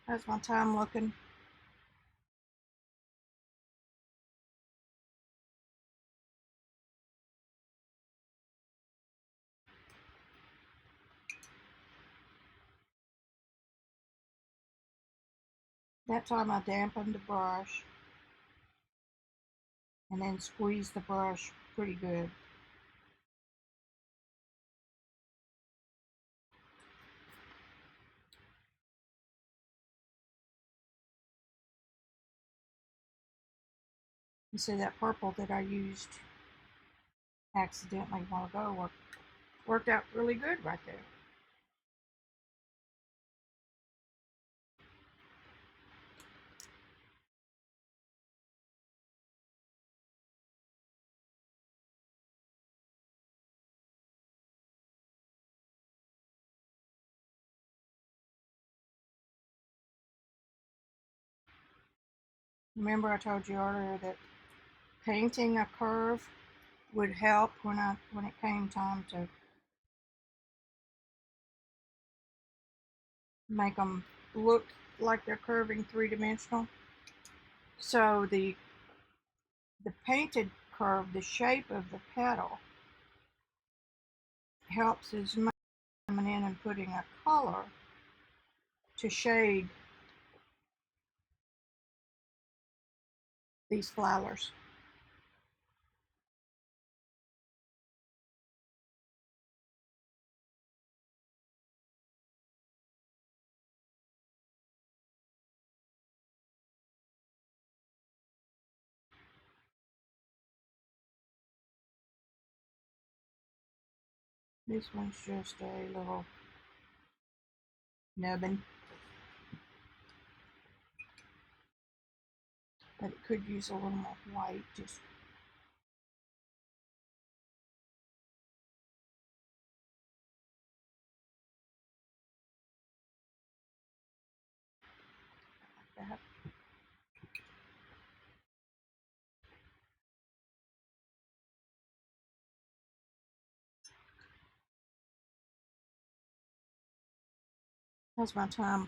That's my time looking. That time I dampened the brush and then squeezed the brush pretty good. You see that purple that I used accidentally a while ago worked out really good right there. Remember I told you earlier that painting a curve would help when it came time to make them look like they're curving three-dimensional. So the painted curve, the shape of the petal, helps as much coming in and putting a color to shade these flowers. This one's just a little nubbin, but it could use a little more white. Just like that. How's my time?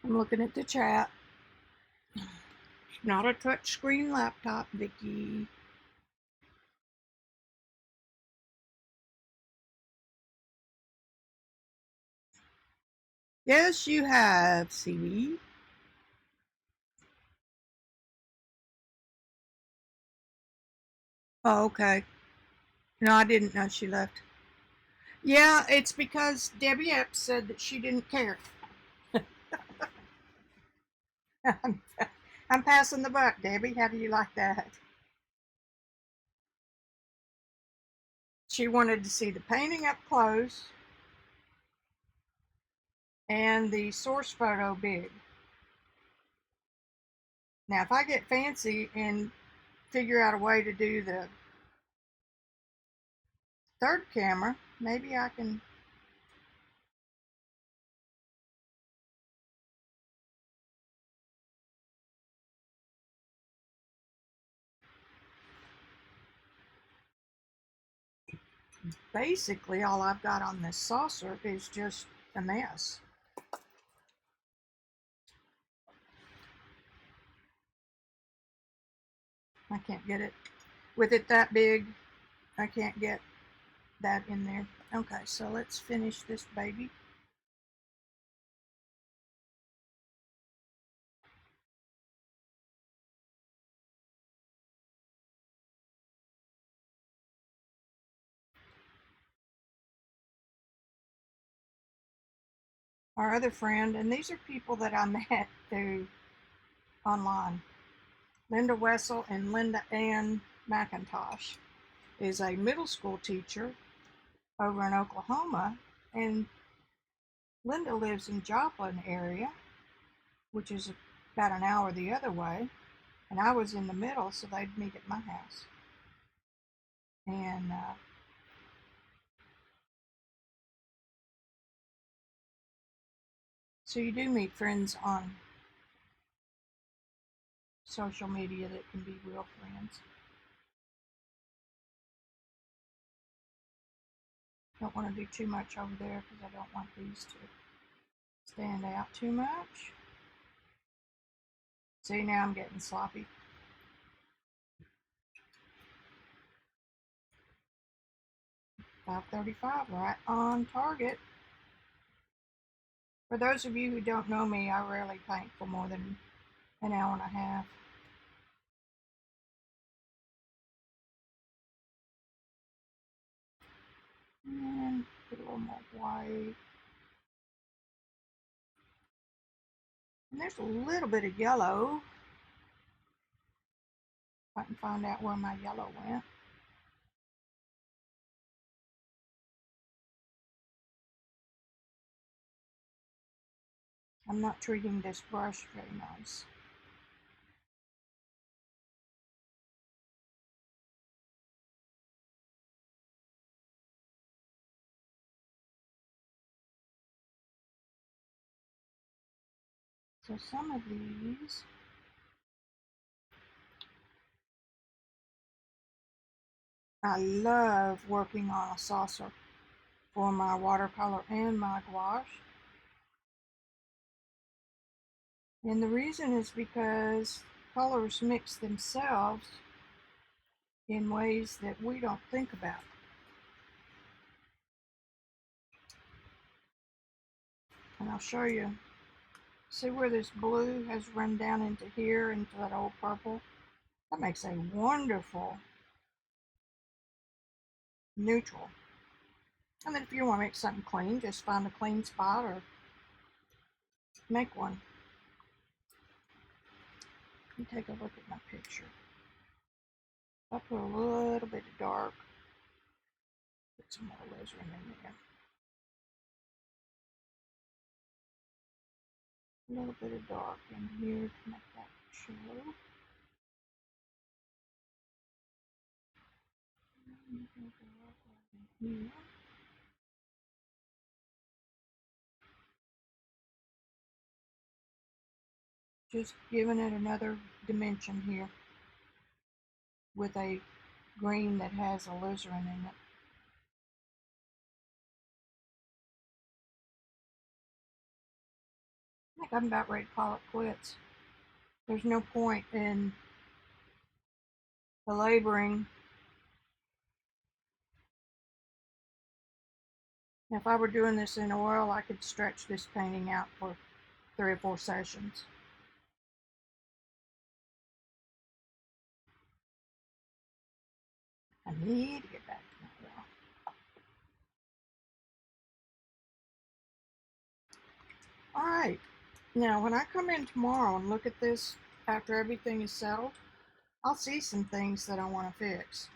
I'm looking at the chat. Not a touchscreen laptop, Vicki. Yes, you have, CB. Oh, okay. No, I didn't know she left. Yeah, it's because Debbie Epps said that she didn't care. I'm passing the buck, Debbie. How do you like that? She wanted to see the painting up close and the source photo big. Now, if I get fancy and figure out a way to do the third camera, maybe I can. Basically, all I've got on this saucer is just a mess. I can't get it. With it that big, I can't get that in there. Okay, so let's finish this baby. Our other friend, and these are people that I met through online. Linda Wessel and Linda Ann McIntosh is a middle school teacher over in Oklahoma, and Linda lives in Joplin area, which is about an hour the other way, and I was in the middle, so they'd meet at my house. And so you do meet friends on social media that can be real friends. Don't want to do too much over there because I don't want these to stand out too much. See, now I'm getting sloppy. 5:35, right on target. For those of you who don't know me, I rarely paint for more than an hour and a half. And put a little more white. And there's a little bit of yellow. If I can find out where my yellow went. I'm not treating this brush very nice. So some of these, I love working on a saucer for my watercolor and my gouache. And the reason is because colors mix themselves in ways that we don't think about. And I'll show you. See where this blue has run down into here, into that old purple? That makes a wonderful neutral. And then if you want to make something clean, just find a clean spot or make one. Let me take a look at my picture. I'll put a little bit of dark. Put some more alizarin in there. A little bit of dark in here to make that show. Here. Just giving it another dimension here with a green that has alizarin in it. I think I'm about ready to call it quits. There's no point in belaboring. If I were doing this in oil, I could stretch this painting out for 3 or 4 sessions. I need to get back to my oil. Alright, now when I come in tomorrow and look at this after everything is settled, I'll see some things that I want to fix.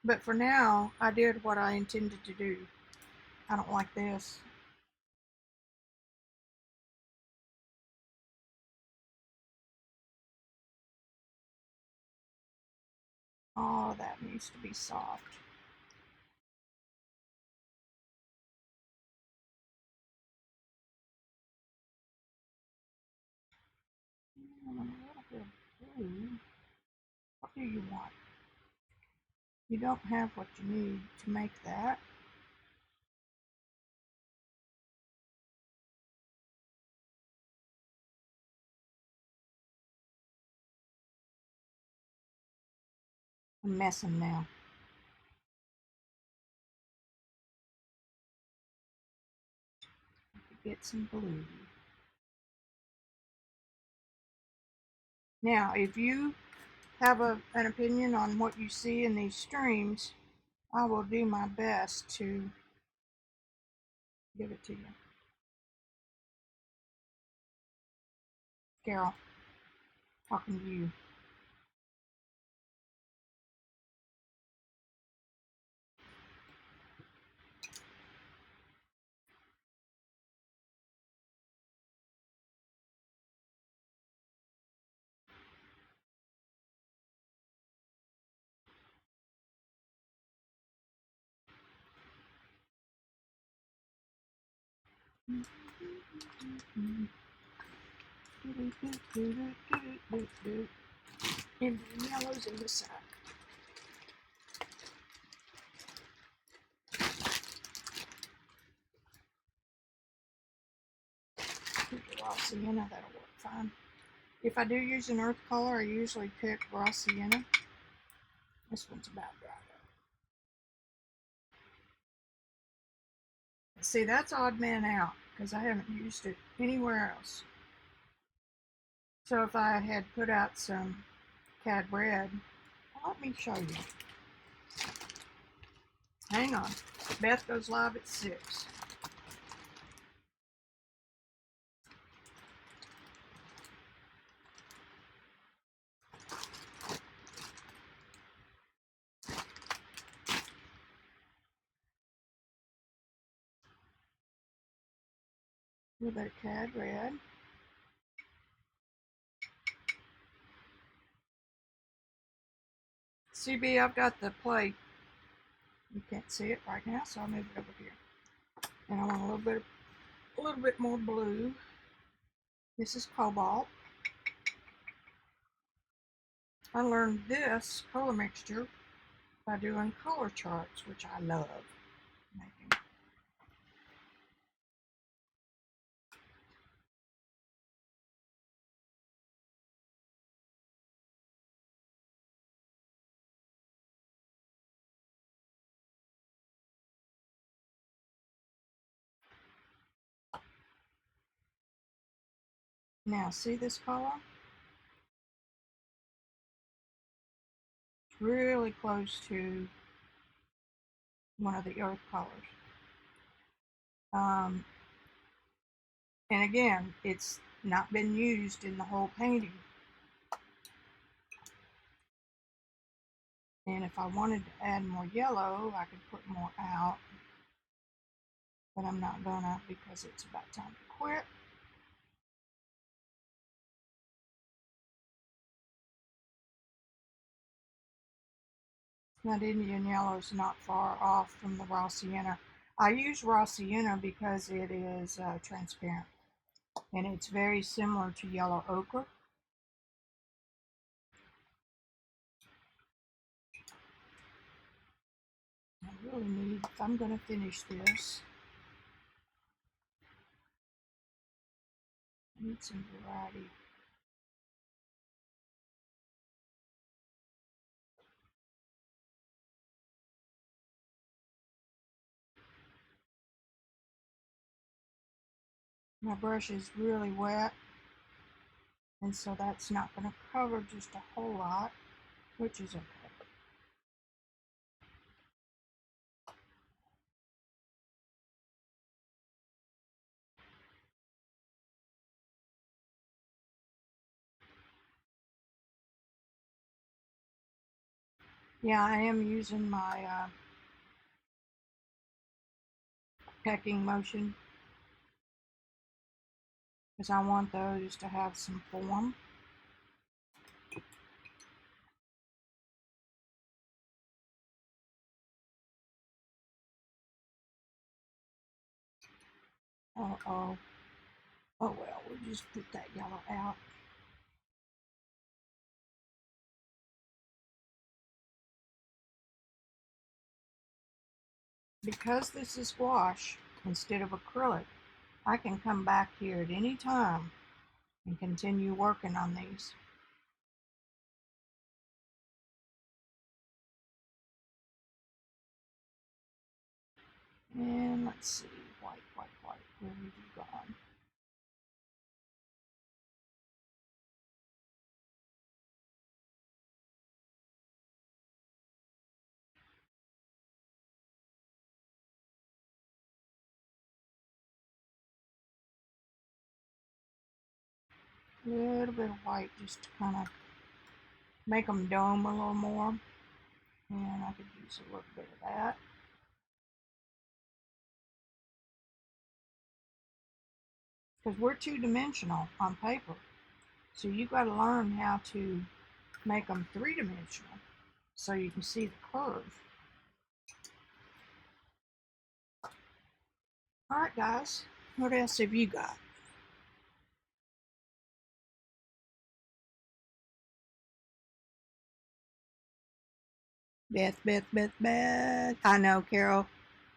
But for now, I did what I intended to do. I don't like this. Oh, that needs to be soft. A little bit of blue. What do you want? You don't have what you need to make that. I'm messing now. Get some blue. Now, if you have an opinion on what you see in these streams, I will do my best to give it to you. Carol, talking to you. And the yellow's in the sack. Raw sienna, that'll work fine. If I do use an earth color, I usually pick raw sienna. This one's about dry though. See, that's odd man out because I haven't used it anywhere else. So if I had put out some cad red, let me show you. Hang on. Beth goes live at 6. A little bit of cad red. CB, I've got the plate. You can't see it right now, so I'll move it over here. And I want a little bit more blue. This is cobalt. I learned this color mixture by doing color charts, which I love making. Now, see this color? It's really close to one of the earth colors. Um, and again, it's not been used in the whole painting. And if I wanted to add more yellow, I could put more out. But I'm not gonna because it's about time to quit. That Indian yellow is not far off from the raw sienna. I use raw sienna because it is transparent. And it's very similar to yellow ochre. I really need, if I'm going to finish this, I need some variety. My brush is really wet, and so that's not going to cover just a whole lot, which is okay. Yeah, I am using my pecking motion because I want those to have some form. Uh-oh. Oh well, we'll just put that yellow out. Because this is gouache instead of acrylic, I can come back here at any time and continue working on these. And let's see, white, where have you gone? A little bit of white just to kind of make them dome a little more. And I could use a little bit of that. Because we're two-dimensional on paper. So you've got to learn how to make them three-dimensional so you can see the curve. All right, guys, what else have you got? Beth. I know, Carol.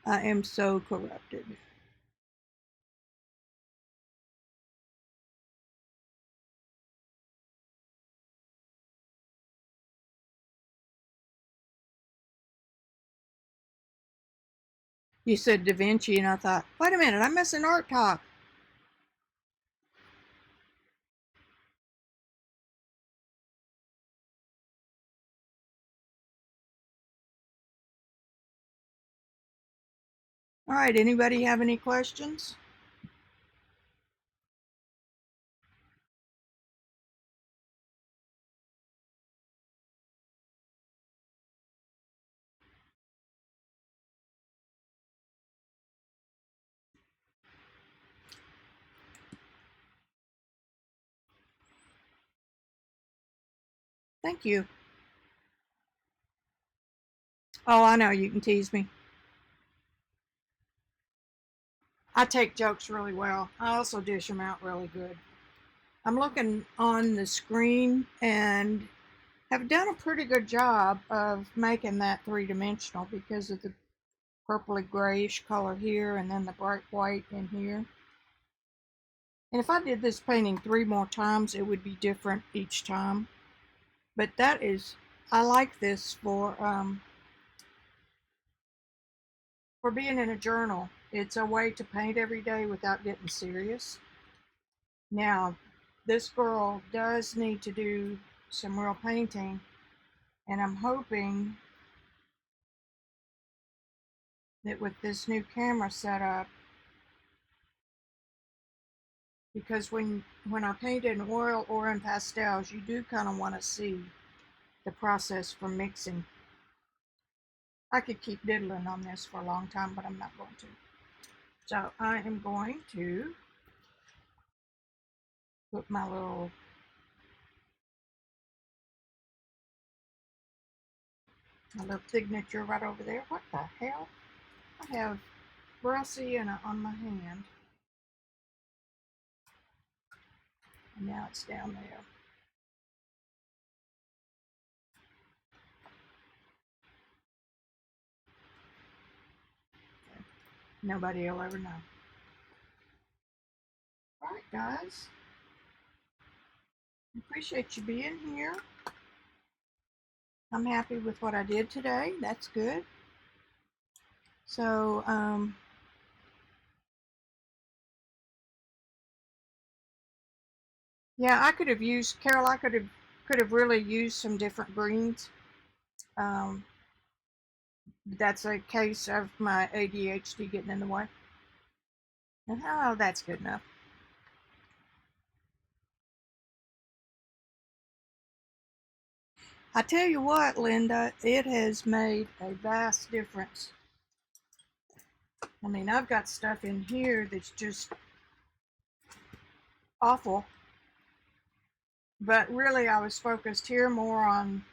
I am so corrupted. You said Da Vinci, and I thought, wait a minute, I'm missing art talk. All right, anybody have any questions? Thank you. Oh, I know, you can tease me. I take jokes really well. I also dish them out really good. I'm looking on the screen and have done a pretty good job of making that three-dimensional because of the purpley grayish color here and then the bright white in here. And if I did this painting 3 more times, it would be different each time. But that is, I like this for being in a journal. It's a way to paint every day without getting serious. Now, this girl does need to do some real painting, and I'm hoping that with this new camera set up, because when I paint in oil or in pastels, you do kind of want to see the process for mixing. I could keep diddling on this for a long time, but I'm not going to. So I am going to put my little signature right over there. What the hell? I have brass sienna on my hand, and now it's down there. Okay. Nobody will ever know. All right, guys. Appreciate you being here. I'm happy with what I did today. That's good. So, yeah, I could have used, Carol, I could have really used some different greens. Um, that's a case of my ADHD getting in the way. Oh, that's good enough. I tell you what, Linda, it has made a vast difference. I mean, I've got stuff in here that's just awful, but really I was focused here more on,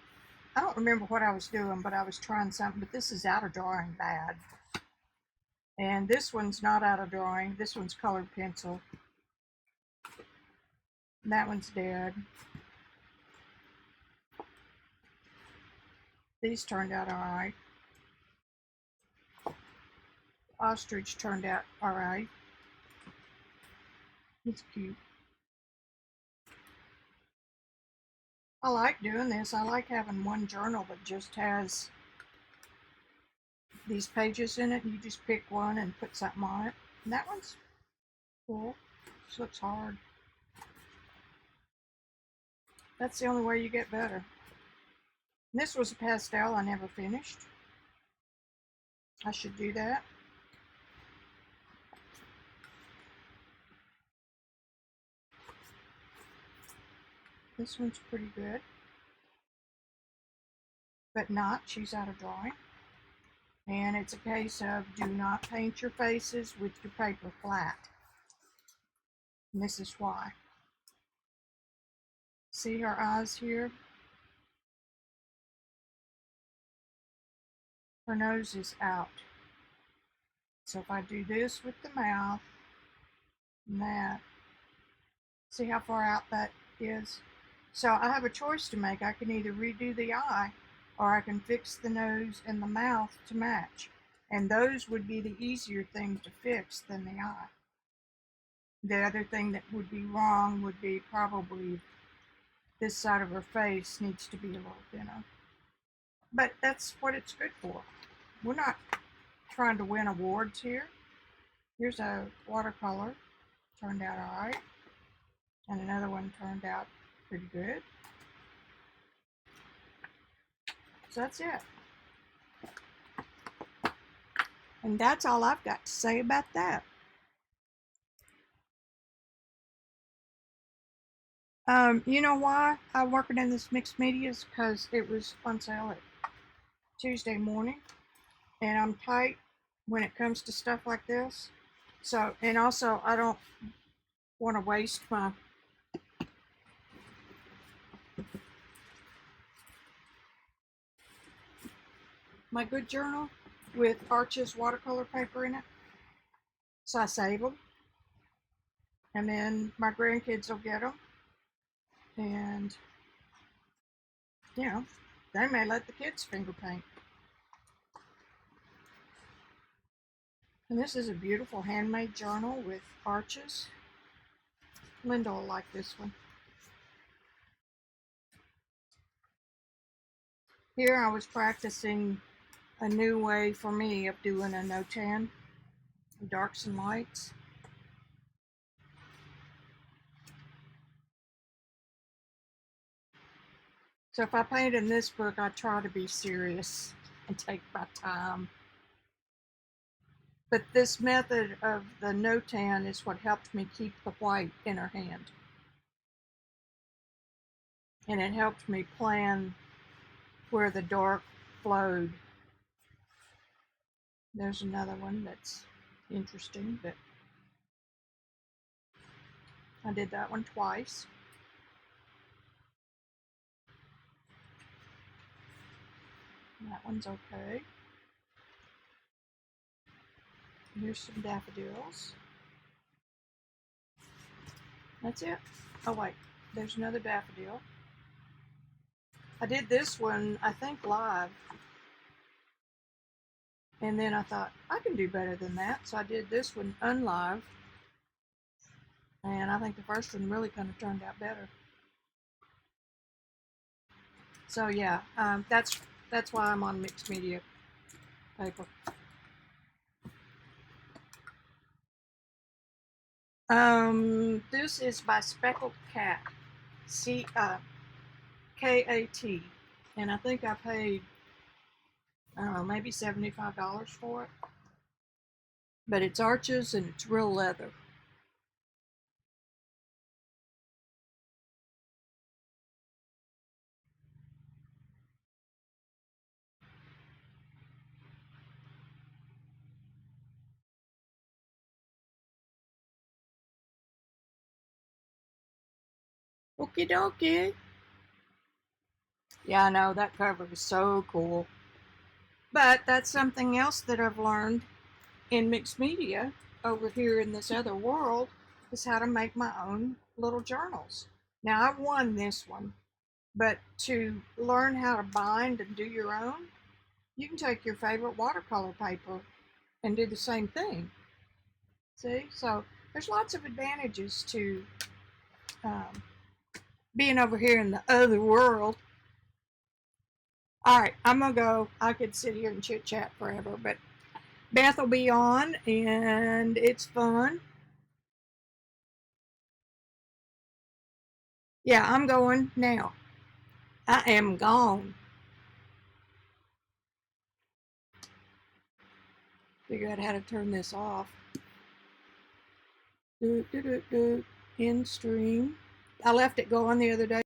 I don't remember what I was doing, but I was trying something, but this is out of drawing bad. And this one's not out of drawing. This one's colored pencil. And that one's dead. These turned out all right. Ostrich turned out all right. He's cute. I like doing this. I like having one journal that just has these pages in it. You just pick one and put something on it. And that one's cool. This looks hard. That's the only way you get better. And this was a pastel I never finished. I should do that. This one's pretty good. But not, she's out of drawing. And it's a case of do not paint your faces with your paper flat. And this is why. See her eyes here? Her nose is out. So if I do this with the mouth, and that, see how far out that is? So I have a choice to make. I can either redo the eye, or I can fix the nose and the mouth to match. And those would be the easier things to fix than the eye. The other thing that would be wrong would be probably this side of her face needs to be a little thinner. But that's what it's good for. We're not trying to win awards here. Here's a watercolor. Turned out all right. And another one turned out pretty good. So that's it. And that's all I've got to say about that. You know why I'm working in this mixed media is because it was on sale at Tuesday morning, and I'm tight when it comes to stuff like this. So, and also I don't want to waste my good journal with Arches watercolor paper in it. So I save them, and then my grandkids will get them, and you know, they may let the kids finger paint. And this is a beautiful handmade journal with arches. Linda will like this one. Here I was practicing a new way for me of doing a no-tan, darks and lights. So if I paint in this book, I try to be serious and take my time. But this method of the no-tan is what helped me keep the white in her hand. And it helped me plan where the dark flowed. There's another one that's interesting, but I did that one twice. That one's okay. Here's some daffodils. That's it. Oh wait, there's another daffodil. I did this one, I think, live. And then I thought, I can do better than that. So I did this one unlive. And I think the first one really kind of turned out better. So yeah, that's why I'm on mixed media paper. This is by Speckled Cat, K-A-T, and I think I paid, I don't know, maybe $75 for it. But it's arches and it's real leather. Okie dokie. Yeah, I know, that cover was so cool. But that's something else that I've learned in mixed media over here in this other world, is how to make my own little journals. Now, I won this one, but to learn how to bind and do your own, you can take your favorite watercolor paper and do the same thing. See? So there's lots of advantages to um, being over here in the other world. All right, I'm going to go. I could sit here and chit chat forever, but Beth will be on, and it's fun. Yeah, I'm going now. I am gone. Figure out how to turn this off. Do, do, do, do. In stream. I left it going the other day.